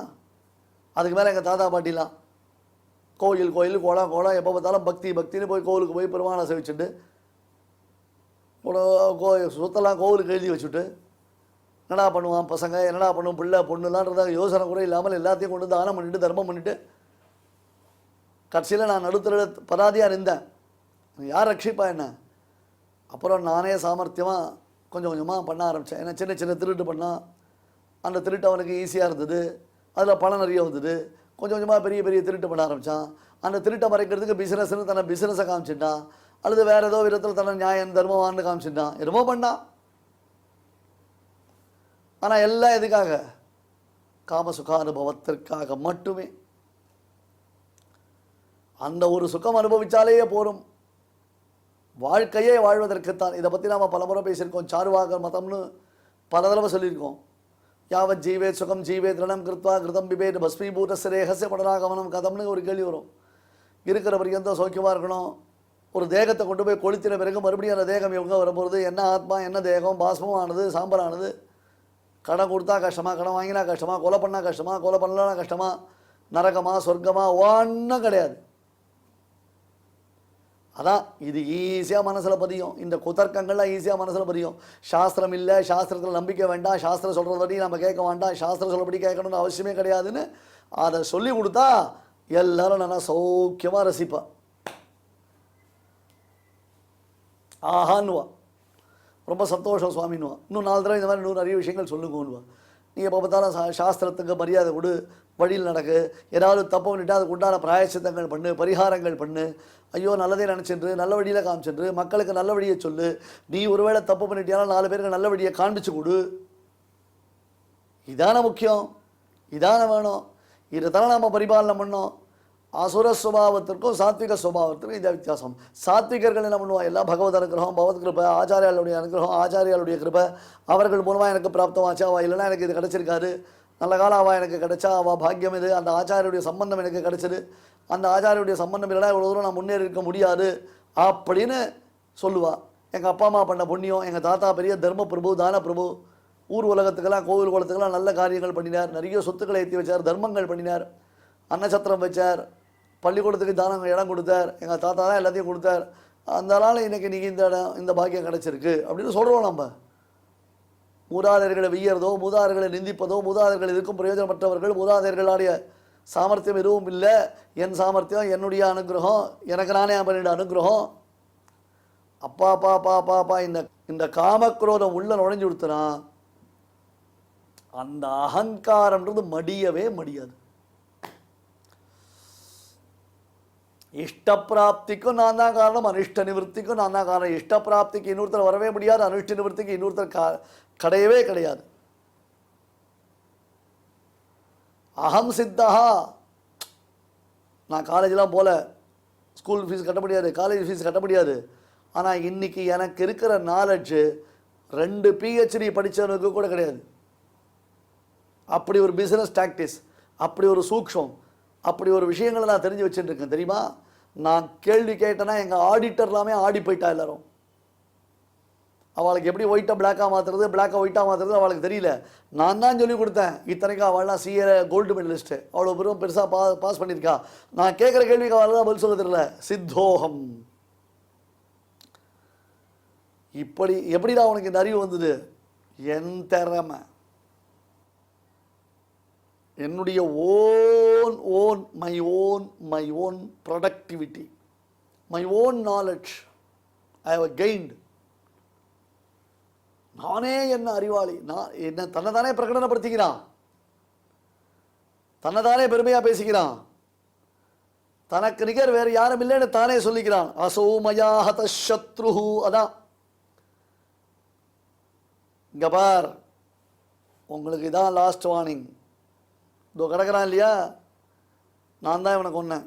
அதுக்கு மேலே எங்கள் தாத்தா பாட்டிலாம் கோயில் கோலம் எப்போ பார்த்தாலும் பக்தின்னு போய் கோவிலுக்கு போய் பெருமானை சேவிச்சுட்டு சொத்தெல்லாம் கோவிலுக்கு எழுதி வச்சுட்டு என்னடா பண்ணுவான் பசங்க, என்னடா பண்ணுவோம் பிள்ளை பொண்ணுலான்றதாக யோசனை கூட இல்லாமல் எல்லாத்தையும் கொண்டு வந்து தானம் பண்ணிவிட்டு தர்மம் பண்ணிவிட்டு கடைசியில் நான் நடுத்தர பராதியாக இருந்தேன். யார் ரட்சிப்பா என்ன? அப்புறம் நானே சாமர்த்தியமாக கொஞ்சம் கொஞ்சமாக பண்ண ஆரம்பித்தேன். ஏன்னா சின்ன திருட்டு பண்ணால் அந்த திருட்டு அவனுக்கு ஈஸியாக இருந்தது, அதில் பணம் நிறைய வந்தது. கொஞ்சம் கொஞ்சமாக பெரிய திருட்டு பண்ண ஆரம்பித்தான். அந்த திருட்டை மறைக்கிறதுக்கு பிஸ்னஸ்ன்னு தன்னை பிஸ்னஸை காமிச்சிட்டான், அல்லது வேறு ஏதோ விதத்தில் தன்னை நியாயம் தர்மமானு காமிச்சிட்டான், என்னமோ பண்ணான். ஆனால் எல்லாம் எதுக்காக? காம சுகானுபவத்திற்காக மட்டுமே. அந்த ஒரு சுகம் அனுபவித்தாலே போரும், வாழ்க்கையே வாழ்வதற்குத்தான். இதை பற்றி நாம் பல முறை பேசியிருக்கோம். சாருவாக மதம்னு பல தடவை சொல்லியிருக்கோம். யாவத் ஜீவேத் சுகம் ஜீவேத் ரணம் கிருத்வா கிருதம் பிபேத் பஸ்மீபூதஸ்ய ரேகஸ்ய படராகமனம் கதம்னு ஒரு கேள்வி வரும். இருக்கிற பரியந்தம் சௌக்கியமாக இருக்கணும். ஒரு தேகத்தை கொண்டு போய் கொளுத்தின பிறகு மறுபடியும் அந்த தேகம் எங்கே வரும்போது என்ன ஆத்மா என்ன தேகம் பாஸ்மமானது சாம்பலானது. கடன் கொடுத்தா கஷ்டமா, கடன் வாங்கினா கஷ்டமா, கொலை பண்ணால் கஷ்டமா, கொலை பண்ணலன்னா கஷ்டமா, நரகமா சொர்க்கமா, ஒன்றும் கிடையாது. அதான் இது ஈஸியாக மனசில் பதியும். இந்த குதர்க்கங்கள்லாம் ஈஸியாக மனசில் பதியும். சாஸ்திரம் இல்லை, சாஸ்திரத்தில் நம்பிக்கை வேண்டாம், சாஸ்திரம் சொல்கிறபடி நம்ம கேட்க வேண்டாம், சாஸ்திரம் சொல்லபடி கேட்கணும்னு அவசியமே கிடையாதுன்னு அதை சொல்லி கொடுத்தா எல்லாரும் நல்லா சௌக்கியமாக ரசிப்பா. ஆஹான்னுவா, ரொம்ப சந்தோஷம் சுவாமின்னுவா. இன்னும் 4 தடவை இந்த மாதிரி இன்னும் நிறைய விஷயங்கள் சொல்லுங்கன்னுவா. நீங்கள் எப்போ பார்த்தாலும் சாஸ்திரத்துக்கு மரியாதை கொடு, வழியில் நடக்கு, ஏதாவது தப்பு பண்ணிட்டு அதுக்கு உண்டான பிராயச்சித்தங்கள் பண்ணு, பரிகாரங்கள் பண்ணு, ஐயோ நல்லதே நினச்சின்று நல்ல வழியில் காமிச்சின்று மக்களுக்கு நல்ல வழியை சொல்லு, நீ ஒருவேளை தப்பு பண்ணிட்டியாலும் 4 பேருக்கு நல்ல வழியை காண்பிச்சு கொடு. இதான முக்கியம், இதான வேணும். இதுதானே நம்ம பரிபாலனை பண்ணோம். அசுர சுபாவத்திற்கும் சாத்விக சுபாவத்திற்கும் இதை வித்தியாசம். சாத்விகர்கள் என்ன பண்ணுவோம், எல்லாம் பகவத் அனுகிரகம், பகவத் கிருபை, ஆச்சாரியாளுடைய அனுகிரகம், ஆச்சாரியாளுடைய கிருபை, அவர்கள் மூலமாக எனக்கு பிராப்தமாச்சு, அவள் இல்லைன்னா எனக்கு இது கிடச்சிருக்காரு, நல்ல காலம் அவள் எனக்கு கிடைச்சா, அவள் பாக்கியம் இது, அந்த ஆச்சாரியுடைய சம்பந்தம் எனக்கு கிடச்சிது, அந்த ஆச்சாரியுடைய சம்பந்தம் இல்லைனா இவ்வளோ தூரம் நான் முன்னேறி இருக்க முடியாது அப்படின்னு சொல்லுவாள். எங்கள் அப்பா அம்மா பண்ண புண்ணியம், எங்கள் தாத்தா பெரிய தர்ம பிரபு, தான பிரபு, ஊர் உலகத்துக்கெல்லாம் கோவில் குளத்துக்கெல்லாம் நல்ல காரியங்கள் பண்ணினார், நிறைய சொத்துக்களை ஏற்றி வச்சார், தர்மங்கள் பண்ணினார், அன்னச்சத்திரம் வச்சார், பள்ளிக்கூடத்துக்கு தானம் இடம் கொடுத்தார், எங்கள் தாத்தா தான் எல்லாத்தையும் கொடுத்தார், அதனால் இன்றைக்கி நீங்கள் இந்த இடம் இந்த பாக்கியம் கிடச்சிருக்கு அப்படின்னு சொல்கிறோம். நம்ம மூதாதையர்களை வெய்யறதோ, மூதாதையர்களை நிந்திப்பதோ, மூதாதையர்கள் இருக்கும் பிரயோஜனமற்றவர்கள், மூதாதையர்களுடைய சாமர்த்தியம் எதுவும் இல்லை, என் சாமர்த்தியம், என்னுடைய அனுகிரகம், எனக்கு நானே பண்ணிட அனுகிரகம், அப்பா அப்பா அப்பா அப்பா அப்பா இந்த காமக்ரோதம் உள்ள நுழைஞ்சு கொடுத்தனா அந்த அகங்காரம்ன்றது மடியவே மடியாது. இஷ்டப்பிராப்திக்கும் நான் தான் காரணம், அனிஷ்ட நிவர்த்திக்கும் நான் தான் காரணம். இஷ்டப்பிராப்திக்கு இன்னொருத்தர் வரவே முடியாது, அனிஷ்ட நிவர்த்திக்கு இன்னொருத்தர் கிடையவே கிடையாது. அகம் சித்தா. நான் காலேஜெலாம் போல, ஸ்கூல் ஃபீஸ் கட்ட முடியாது, காலேஜ் ஃபீஸ் கட்ட முடியாது, ஆனால் இன்றைக்கி எனக்கு இருக்கிற நாலெட்ஜு 2 PhD படித்தவனுக்கு கூட கிடையாது. அப்படி ஒரு பிஸ்னஸ் டாக்டிஸ், அப்படி ஒரு சூக்ஷம், அப்படி ஒரு விஷயங்களை நான் தெரிஞ்சு வச்சுட்டுருக்கேன் தெரியுமா. நான் கேள்வி கேட்டேன்னா எங்கள் ஆடிட்டர் எல்லாமே ஆடி போயிட்டா எல்லாரும். அவளுக்கு எப்படி ஒயிட்டாக பிளாக்காக மாற்றுறது, பிளாக்காக ஒயிட்டாக மாற்றுறது அவளுக்கு தெரியல. நான் தான் சொல்லி கொடுத்தேன். இத்தனைக்கும் அவள்லாம் CA கோல்டு மெடலிஸ்ட்டு, அவ்வளோ பெருசாக பாஸ் பண்ணியிருக்கா. நான் கேட்குற கேள்விக்கு அவள் தான் பதில் சொல்ல தெரியல. சித்தோகம். இப்படி எப்படிதான் உனக்கு இந்த அறிவு வந்தது? என் திறமை, என்னுடைய my own productivity, my own knowledge I have gained. நானே என்ன அறிவாளி, நான் என்ன தன்னை தானே பிரகடனப்படுத்திக்கிறான், தன்னை தானே பெருமையாக பேசிக்கிறான், தனக்கு நிகர் வேறு யாரும் இல்லைன்னு தானே சொல்லிக்கிறான். அசோமயா ஹத சத்ருஹு. அதான் இங்கே பார், உங்களுக்கு இதான் லாஸ்ட் வார்னிங். இதோ கிடக்கிறான் இல்லையா, நான் தான் இவனை கொன்னேன்.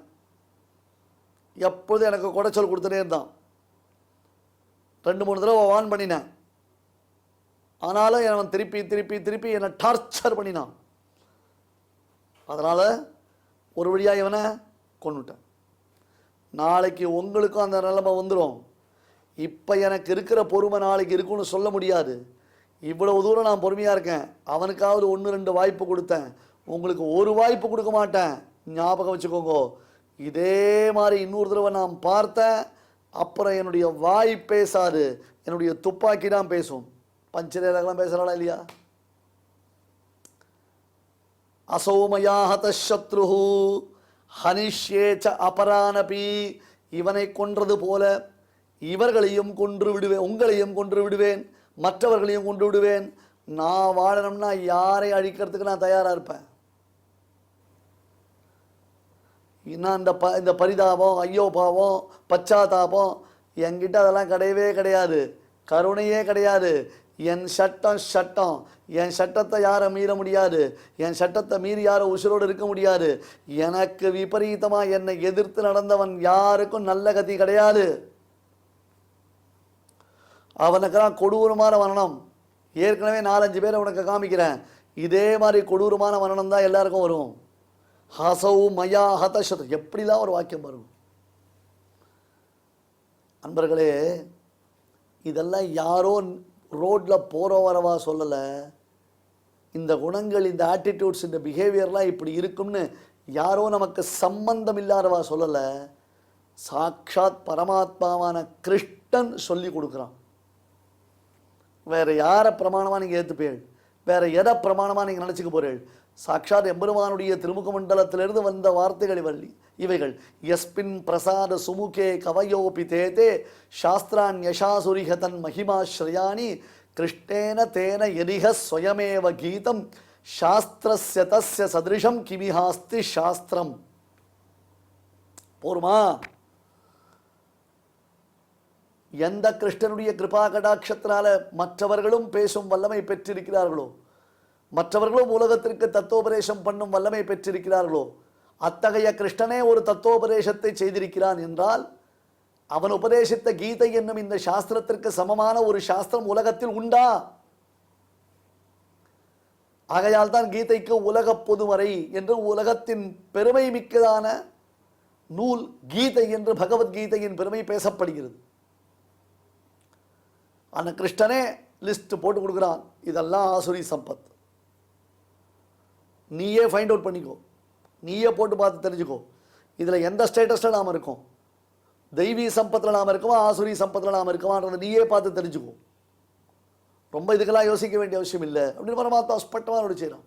எப்போதும் எனக்கு குடைச்சல் கொடுத்துட்டே இருந்தான். 2-3 தடவை வார்ன் பண்ணினேன், ஆனாலும் அவன் திருப்பி திருப்பி திருப்பி என்னை டார்ச்சர் பண்ணினான். அதனால் ஒரு வழியாக இவனை கொன்னுட்டேன். நாளைக்கு உங்களுக்கும் அந்த நிலைமை வந்துடும். இப்போ எனக்கு இருக்கிற பொறுமை நாளைக்கு இருக்குன்னு சொல்ல முடியாது. இவ்வளவு தூரம் நான் பொறுமையாக இருக்கேன், அவனுக்காவது 1-2 வாய்ப்பு கொடுத்தேன், உங்களுக்கு ஒரு வாய்ப்பு கொடுக்க மாட்டேன், ஞாபகம் வச்சுக்கோங்க. இதே மாதிரி இன்னொரு தடவை நான் பார்த்தேன், அப்புறம் என்னுடைய வாய் பேசாது, என்னுடைய துப்பாக்கி தான் பேசும். பஞ்சரேலாம் பேசுகிறாளா இல்லையா? அசோமயா ஹத சத்ருஹு ஹனிஷ்யேச்ச அபரானபி. இவனை கொன்றது போல இவர்களையும் கொன்று விடுவேன், உங்களையும் கொன்று விடுவேன், மற்றவர்களையும் கொண்டு விடுவேன். நான் வாழணும்னா யாரை அழிக்கிறதுக்கு நான் தயாராக இருப்பேன். இன்னும் இந்த பரிதாபம், ஐயோ பாவம், பச்சாத்தாபம் என்கிட்ட அதெல்லாம் கிடையவே கிடையாது. கருணையே கிடையாது. என் சட்டம், என் சட்டத்தை யாரை மீற முடியாது, என் சட்டத்தை மீறி யாரும் உசுரோடு இருக்க முடியாது. எனக்கு விபரீதமாக என்னை எதிர்த்து நடந்தவன் யாருக்கும் நல்ல கதி கிடையாது. அவனுக்கெல்லாம் கொடூரமான மரணம். ஏற்கனவே 4-5 பேரை உனக்கு காமிக்கிறேன். இதே மாதிரி கொடூரமான மரணம் தான் எல்லாருக்கும் வரும். ஹசவு மயா ஹதஷத். எப்படிலாம் ஒரு வாக்கியம் வரும் அன்பர்களே. இதெல்லாம் யாரோ ரோட்டில் போகிற வரவா சொல்லலை. இந்த குணங்கள், இந்த ஆட்டிடியூட்ஸ், இந்த பிஹேவியர்லாம் இப்படி இருக்கும்னு யாரோ நமக்கு சம்பந்தம் இல்லாதவா சொல்லலை. சாட்சாத் பரமாத்மாவான கிருஷ்ணன் சொல்லி கொடுக்குறான். வேறு யாரை பிரமாணமாக நீங்கள் ஏற்றுப்பீர்கள்? வேறு எதை பிரமாணமாக நீங்கள் நினச்சிக்க போகிறீர்கள்? சாட்சாத் எம்பெருமானுடைய திருமுக மண்டலத்திலிருந்து வந்த வார்த்தைகள் இவைகள். யஸ்பின் பிரசாத சுமுகே கவயோபி தேதே சாஸ்திரான் யசாசுரிகதன் மகிமாஸ்ரயாணி கிருஷ்ணேன தேன யதிக ஸ்வயமேவ கீதம் சாஸ்திரஸ்ய தஸ்ய சதிருஷம் கிமிஹாஸ்தி சாஸ்திரம். போருமா? எந்த கிருஷ்ணனுடைய கிருபா கடாட்சத்தினால மற்றவர்களும் பேசும் வல்லமை பெற்றிருக்கிறார்களோ, மற்றவர்களும் உலகத்திற்கு தத்துவோபதேசம் பண்ணும் வல்லமை பெற்றிருக்கிறார்களோ, அத்தகைய கிருஷ்ணனே ஒரு தத்துவோபதேசத்தை செய்திருக்கிறான் என்றால் அவன் உபதேசித்த கீதை என்னும் இந்த சாஸ்திரத்திற்கு சமமான ஒரு சாஸ்திரம் உலகத்தில் உண்டா? ஆகையால் தான் கீதைக்கு உலக பொதுமறை என்று உலகத்தின் பெருமை மிக்கதான நூல் கீதை என்று பகவத்கீதையின் பெருமை பேசப்படுகிறது. அந்த கிருஷ்ணனே லிஸ்ட் போட்டு கொடுக்குறான், இதெல்லாம் ஆசுரி சம்பத், நீயே ஃபைண்ட் அவுட் பண்ணிக்கோ, நீயே போட்டு பார்த்து தெரிஞ்சுக்கோ, இதில் எந்த ஸ்டேட்டஸில் நாம் இருக்கோம், தெய்வீ சம்பத்தில் நாம் இருக்கோமா ஆசுரி சம்பத்தில் நாம் இருக்கோமான்றதை நீயே பார்த்து தெரிஞ்சுக்கோ. ரொம்ப இதுக்கெல்லாம் யோசிக்க வேண்டிய அவசியம் இல்லை அப்படின்னு பரமாத்மா ஸ்பஷ்டமாக செய்யலாம்.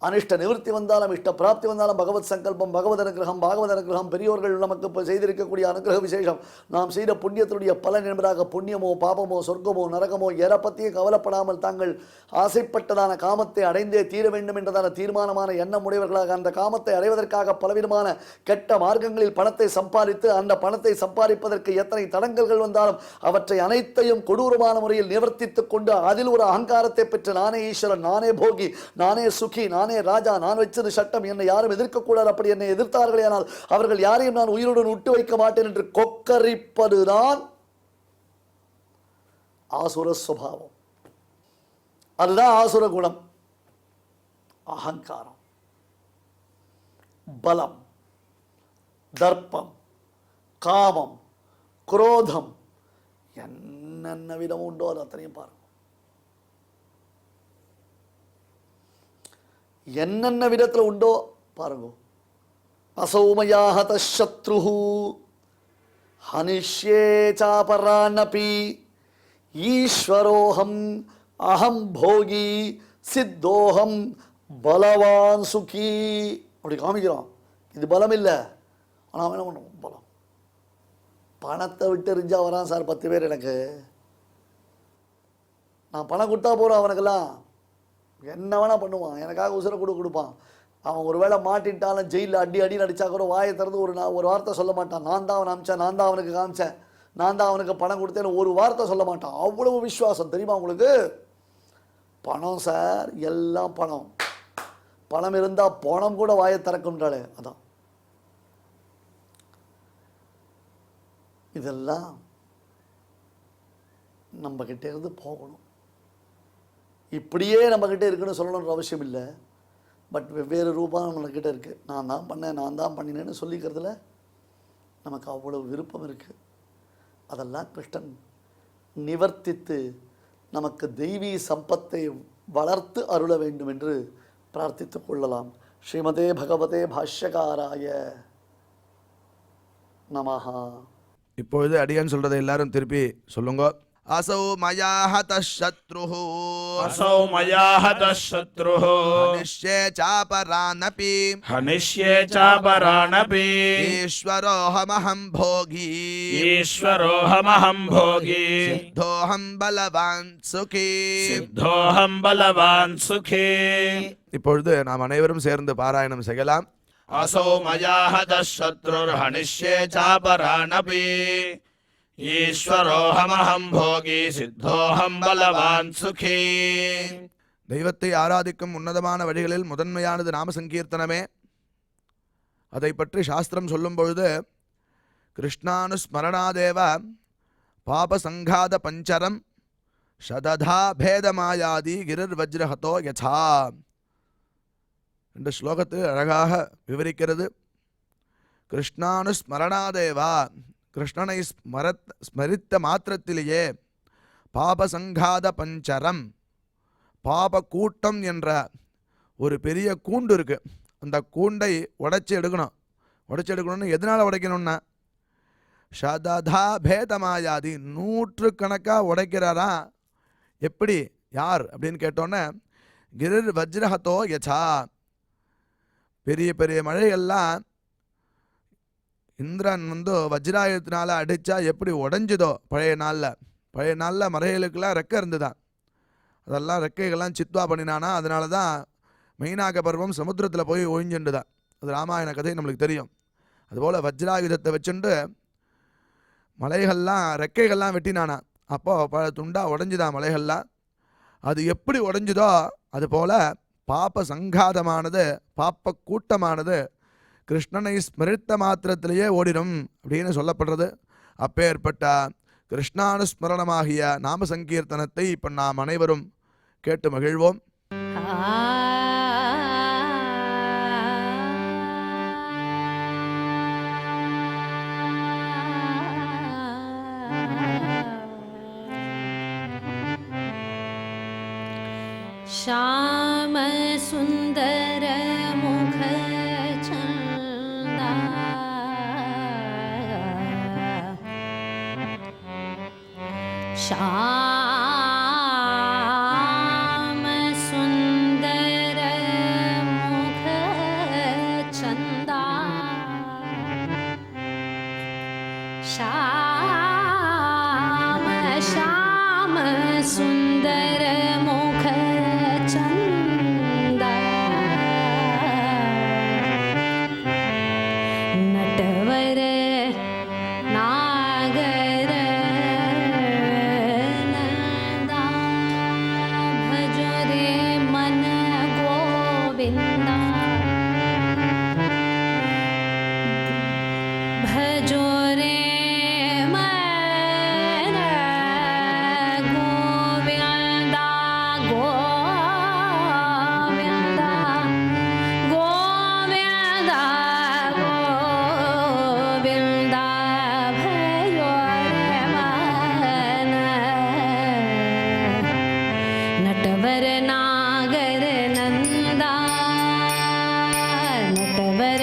அனிஷ்ட நிவர்த்தி வந்தாலும் இஷ்ட பிராப்தி வந்தாலும் பகவத் சங்கல்பம், பகவத் அனுகிரகம், பாகவத் அனுகிரகம், பெரியோர்கள் நமக்கு இப்போ செய்திருக்கக்கூடிய அனுகிரக விசேஷம், நாம் செய்த புண்ணியத்தினுடைய பலன் என்பதாக புண்ணியமோ பாபமோ சொர்க்கமோ நரகமோ எதை பற்றியும் கவலைப்படாமல் தாங்கள் ஆசைப்பட்டதான காமத்தை அடைந்தே தீர வேண்டும் என்றதான தீர்மானமான எண்ணம் உடையவர்களாக அந்த காமத்தை அடைவதற்காக பலவிதமான கெட்ட மார்க்கங்களில் பணத்தை சம்பாதித்து அந்த பணத்தை சம்பாதிப்பதற்கு எத்தனை தடங்கல்கள் வந்தாலும் அவற்றை அனைத்தையும் கொடூரமான முறையில் நிவர்த்தித்துக் கொண்டு அதில் ஒரு அகங்காரத்தை பெற்று நானே ஈஸ்வரன், நானே போகி, நானே சுகி, நானே ராஜா, நான் வச்சது சட்டம், என்னை யாரும் எதிர்க்கக்கூடாது, அப்படி என்னை எதிர்த்தார்களே ஆனால் அவர்கள் யாரையும் நான் உயிருடன் விட்டு வைக்க மாட்டேன் என்று கொக்கரிப்பதுதான் ஆசுர சுபாவம். அதுதான் ஆசுர குணம். அகங்காரம், பலம், தர்ப்பம், காமம், குரோதம், என்னென்ன விதம் உண்டோ அது அத்தனையும் பாருங்க. என்னென்ன விதத்தில் உண்டோ பாருங்க. அசௌமயாஹத சத்ருஹு ஹனிஷ்யே சாபரானபி ஈஸ்வரோஹம் அஹம் போகி சித்தோஹம் பலவான் சுகி. அப்படி காமிக்கிறோம். இது பலம் இல்லை, ஆனால் அவன் என்ன பண்ணுவோம், பலம். பணத்தை விட்டு எரிஞ்சா வரான் சார் 10 பேர், எனக்கு நான் பணம் கொடுத்தா போகிறோம், அவனுக்கெல்லாம் என்ன வேணால் பண்ணுவான், எனக்காக உசுரை கொடுப்பான். அவன் ஒரு வேளை மாட்டின்ட்டாலும் ஜெயிலில் அடி நடிச்சா கூட வாயை திறந்து ஒரு வார்த்தை சொல்ல மாட்டான். நான் தான் அவனை அமிச்சேன், நான் தான் அவனுக்கு காமிச்சேன், நான் தான் அவனுக்கு பணம் கொடுத்தேன்னு ஒரு வார்த்தை சொல்ல மாட்டான். அவ்வளவு விசுவாசம் தெரியுமா உங்களுக்கு? பணம் சார், எல்லாம் பணம். பணம் இருந்தால் பணம் கூட வாயை திறக்கும்ன்றாலே அதான். இதெல்லாம் நம்ம கிட்டே இருந்து போகணும். இப்படியே நம்மக்கிட்ட இருக்குன்னு சொல்லணுன்ற அவசியம் இல்லை. பட் வெவ்வேறு ரூபம் நம்மக்கிட்ட இருக்குது. நான் தான் பண்ணேன், நான் தான் பண்ணினேன்னு சொல்லிக்கிறதுல நமக்கு அவ்வளவு விருப்பம் இருக்குது. அதெல்லாம் கிருஷ்ணன் நிவர்த்தித்து நமக்கு தெய்வீ சம்பத்தை வளர்த்து அருள வேண்டும் என்று பிரார்த்தித்து கொள்ளலாம். ஸ்ரீமதே பகவதே பாஷ்யகாராய நமஹா. இப்பொழுது அடியான் சொல்றதை எல்லாரும் திருப்பி சொல்லுங்க. असौ मया हतः शत्रुः, असौ मया हतः शत्रुः, हनिष्ये चापरानपि, हनिष्ये चापरानपि, ईश्वरोऽहमहं भोगी, ईश्वरोऽहमहं भोगी, सिद्धोऽहं बलवान् सुखी, सिद्धोऽहं बलवान् सुखी. இப்பொழுது நாம் அனைவரும் சேர்ந்து பாராயணம் செய்யலாம். असौ मया हतः शत्रुर्हनिष्ये चापरानपि, ஈஸ்வரோஹமஹம் போகி சித்தோஹம் பலவான் சுகி. தெய்வத்தை ஆராதிக்கும் உன்னதமான வழிகளில் முதன்மையானது நாம சங்கீர்த்தனமே. அதை பற்றி சாஸ்திரம் சொல்லும் பொழுது கிருஷ்ணானுஸ்மரணாதேவ பாபசங்காத பஞ்சரம் ஷததா பேதமாயாதி கிரிர் வஜ்ரஹதோ யதா என்ற ஸ்லோகத்தில் அழகாக விவரிக்கிறது. கிருஷ்ணானுஸ்மரணாதேவா, கிருஷ்ணனை ஸ்மரித்த மாத்திரத்திலேயே பாபசங்காத பஞ்சரம், பாப கூட்டம் என்ற ஒரு பெரிய கூண்டு இருக்கு. அந்த கூண்டை உடைச்சி எடுக்கணும்னு எதனால் உடைக்கணும்னா ஷததா பேதமாயாதி, 100 கணக்காக உடைக்கிறாரா. எப்படி, யார் அப்படின்னு கேட்டோன்னே கிரிர் வஜ்ரஹதோ யசா. பெரிய பெரிய மழைகள்லாம் இந்திரன் வஜ்ராயுதத்தினால அடித்தா எப்படி உடஞ்சுதோ பழைய நாளில் மலைகளுக்கெல்லாம் ரெக்கை இருந்துதான். அதெல்லாம் ரெக்கைகள்லாம் சித்வா பண்ணினானா. அதனால தான் மைனாக பருவம் சமுத்திரத்தில் போய் ஒழிஞ்சுண்டுதான். அது ராமாயண கதை நம்மளுக்கு தெரியும். அதுபோல் வஜ்ராயுதத்தை வச்சுண்டு மலைகள்லாம் ரெக்கைகள்லாம் வெட்டினானா. அப்போது பல துண்டாக உடஞ்சுதான் மலைகள்லாம். அது எப்படி உடஞ்சுதோ அதுபோல் பாப்ப சங்காதமானது, பாப்ப கூட்டமானது கிருஷ்ணனை ஸ்மரித்த மாத்திரத்திலேயே ஓடிடும் அப்படின்னு சொல்லப்படுறது. அப்பேற்பட்ட கிருஷ்ணானுஸ்மரணமாகிய நாம சங்கீர்த்தனத்தை இப்போ நாம் அனைவரும் கேட்டு மகிழ்வோம். श्याम सुंदर मुख चंदा, श्याम सुंदर मुख चंदा, श्याम श्याम सुंदर मुख चंदा, नटवर नागर नंदा, भजो रे मन गोविंदा, भजो रे मन गोविंदा, गोविंदा गोविंदा गोविंदा, भयो रे मन, नटवर नागर नंदा, नटवर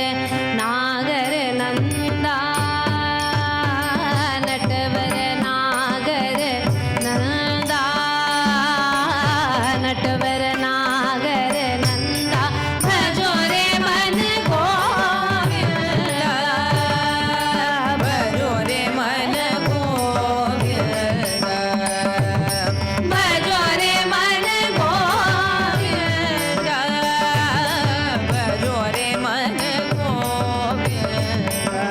नागर नंदा, नटवर नागर नंदा, नटवर नागर नंदा, भजो रे मन गोविंदा, भजो रे मन गोविंदा, भजो रे मन गोविंदा, भजो रे मन गोविंदा,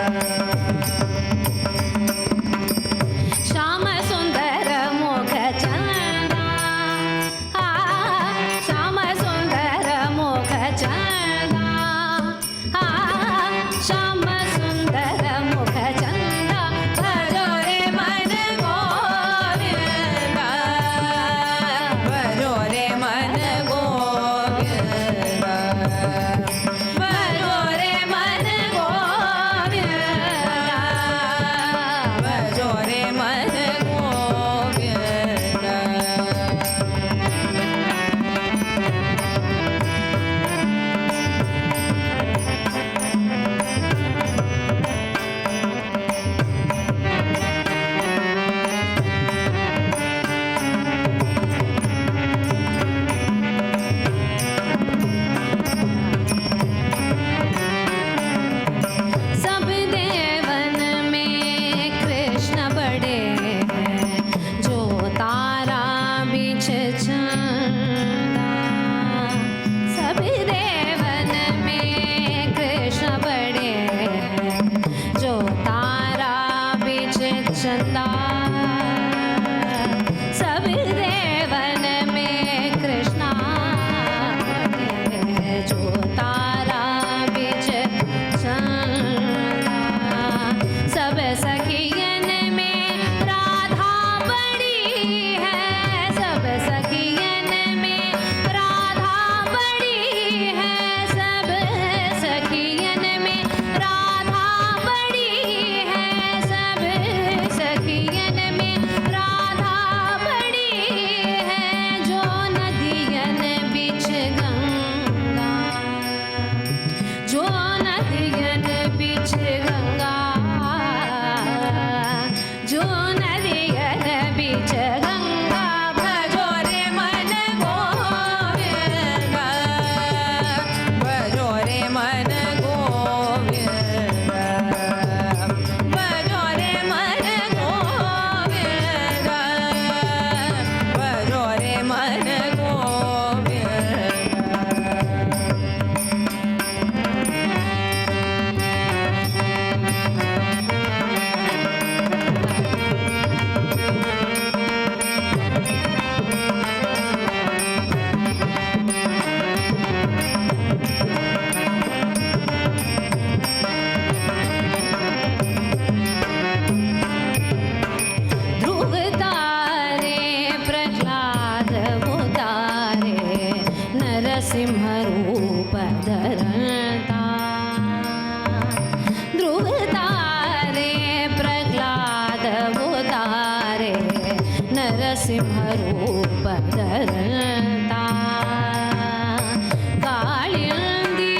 श्याम सुंदर मुख चंदा, श्याम सुंदर मुख चंदा, श्याम सुंदर मुख चंदा, भजो रे मन गोविंदा, भजो रे मन गोविंदा, भजो रे मन गोविंदा, भजो रे मन गोविंदा। सब देवन में कृष्ण बड़े हैं, जो तारा बीच चंदा, सब देवन में कृष्ण बड़े हैं, जो तारा बीच चंदा, सब देवन में कृष्णा बड़े हैं, जो तारा बीच चंदा, सब सखियन में राधा बड़ी है, सब सखियन नरसिंहरूप धरता ध्रुव तारे प्रह्लाद उतारे नरसिंहरूप धरता कालिंदी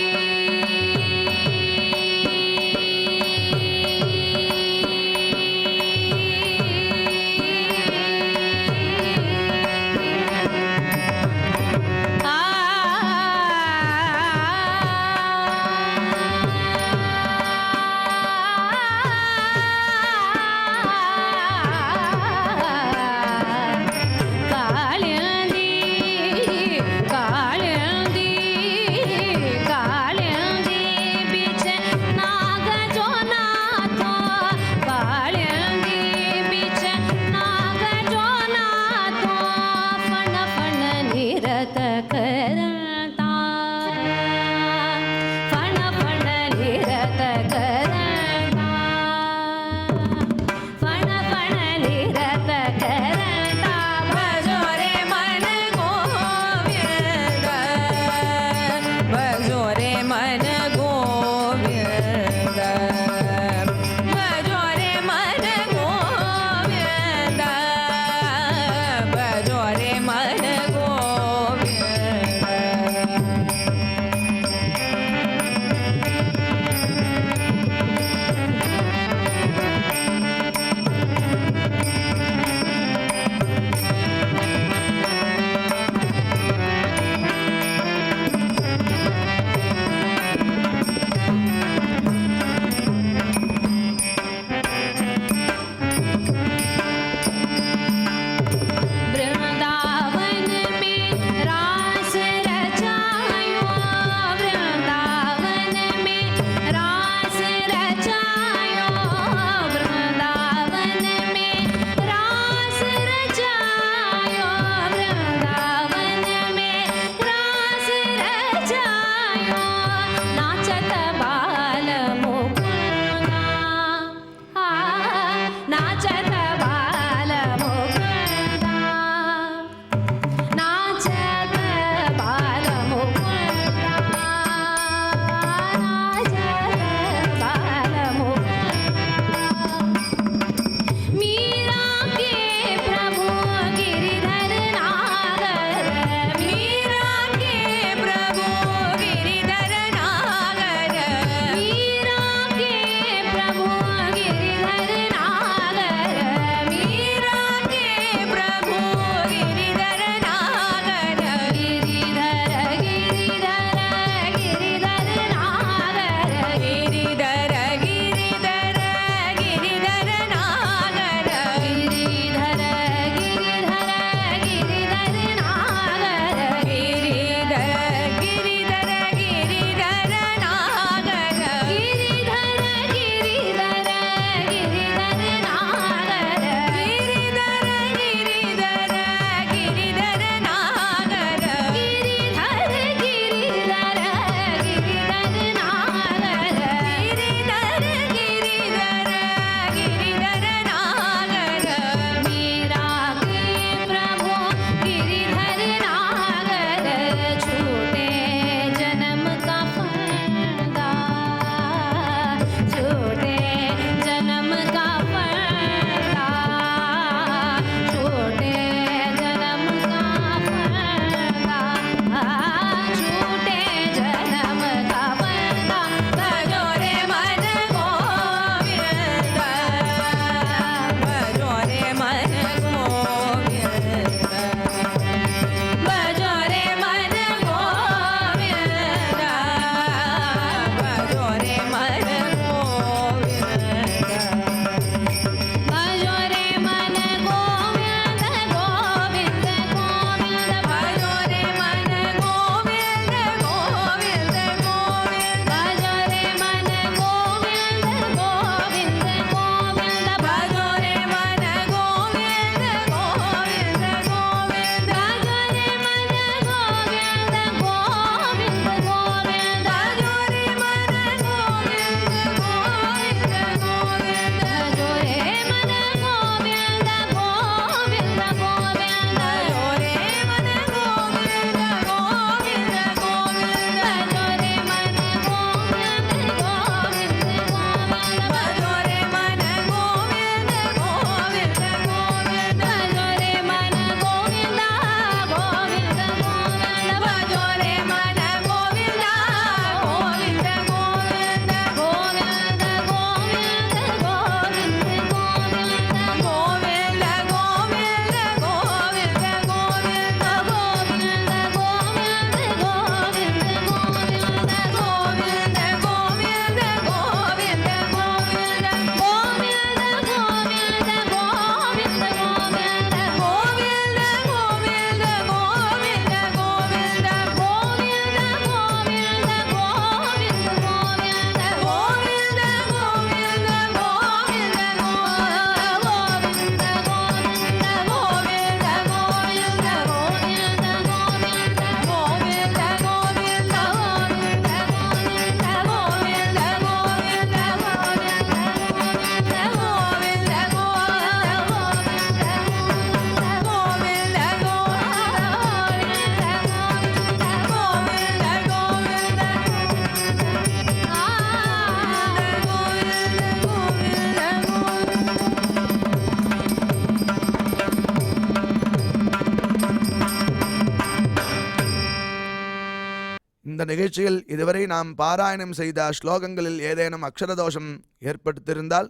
இந்த நிகழ்ச்சியில் இதுவரை நாம் பாராயணம் செய்த ஸ்லோகங்களில் ஏதேனும் அக்ஷரதோஷம் ஏற்படுத்தியிருந்தால்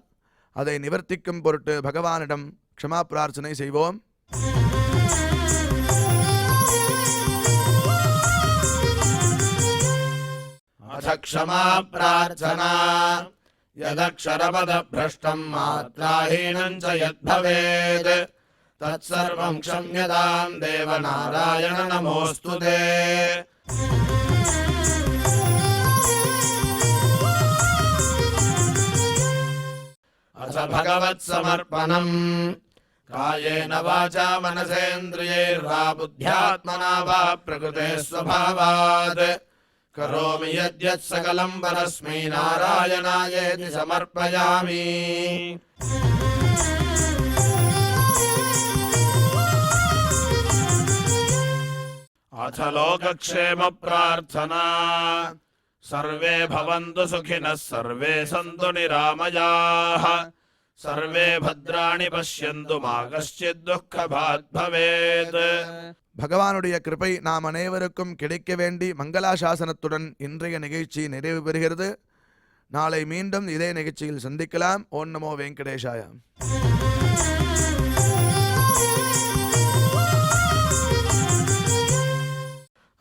அதை நிவர்த்திக்கும் பொருட்டு பகவானிடம் க்ஷமா பிரார்த்தனை செய்வோம். अथ क्षमा प्रार्थना यदक्षरपदभ्रष्टं मात्राहीनं च यद्भवेत् तत्सर्वं क्षम्यतां देवनारायण नमोऽस्तु ते। अथ भगवत्समर्पणम् कायेन वाचा मनसेन्द्रियैर्वा बुद्ध्यात्मना वा प्रकृते स्वभावात् करोमि यद्यत् सकलं परस्मै नारायणायेति समर्पयामि। अथ लोकक्षेम प्रार्थना सर्वे भवन्तु सुखिनः सर्वे सन्तु निरामयाः सर्वे भद्राणि पश्यन्तु मा कश्चित् दुःखभाग् भवेत्। பகவானுடைய கிருபை நாம் அனைவருக்கும் கிடைக்க வேண்டி மங்களாசாசனத்துடன் இன்றைய நிகழ்ச்சி நிறைவு பெறுகிறது. நாளை மீண்டும் இதே நிகழ்ச்சியில் சந்திக்கலாம். ஓம் நமோ வெங்கடேஷாய.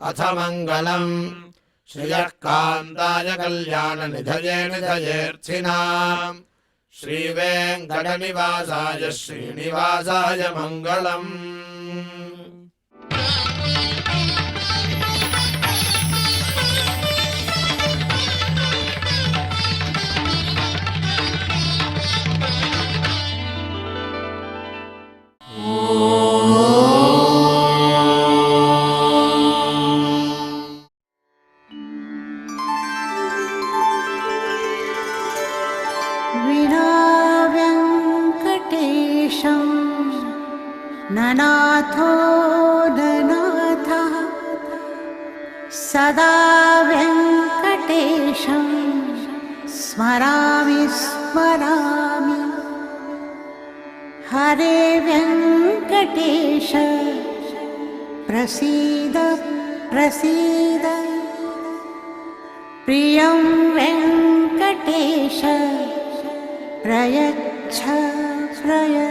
अथ मङ्गलम् श्रियः कान्ताय कल्याणनिधये निधयेऽर्थिनाम् श्रीवेङ्कटनिवासाय श्रीनिवासाय मङ्गलम्। ननाथो ननाथः सदा वेङ्कटेशं स्मरामि स्मरामि। हरे वेङ्कटेश प्रसीद प्रसीद प्रियं वेङ्कटेश प्रयच्छ प्रयच्छ।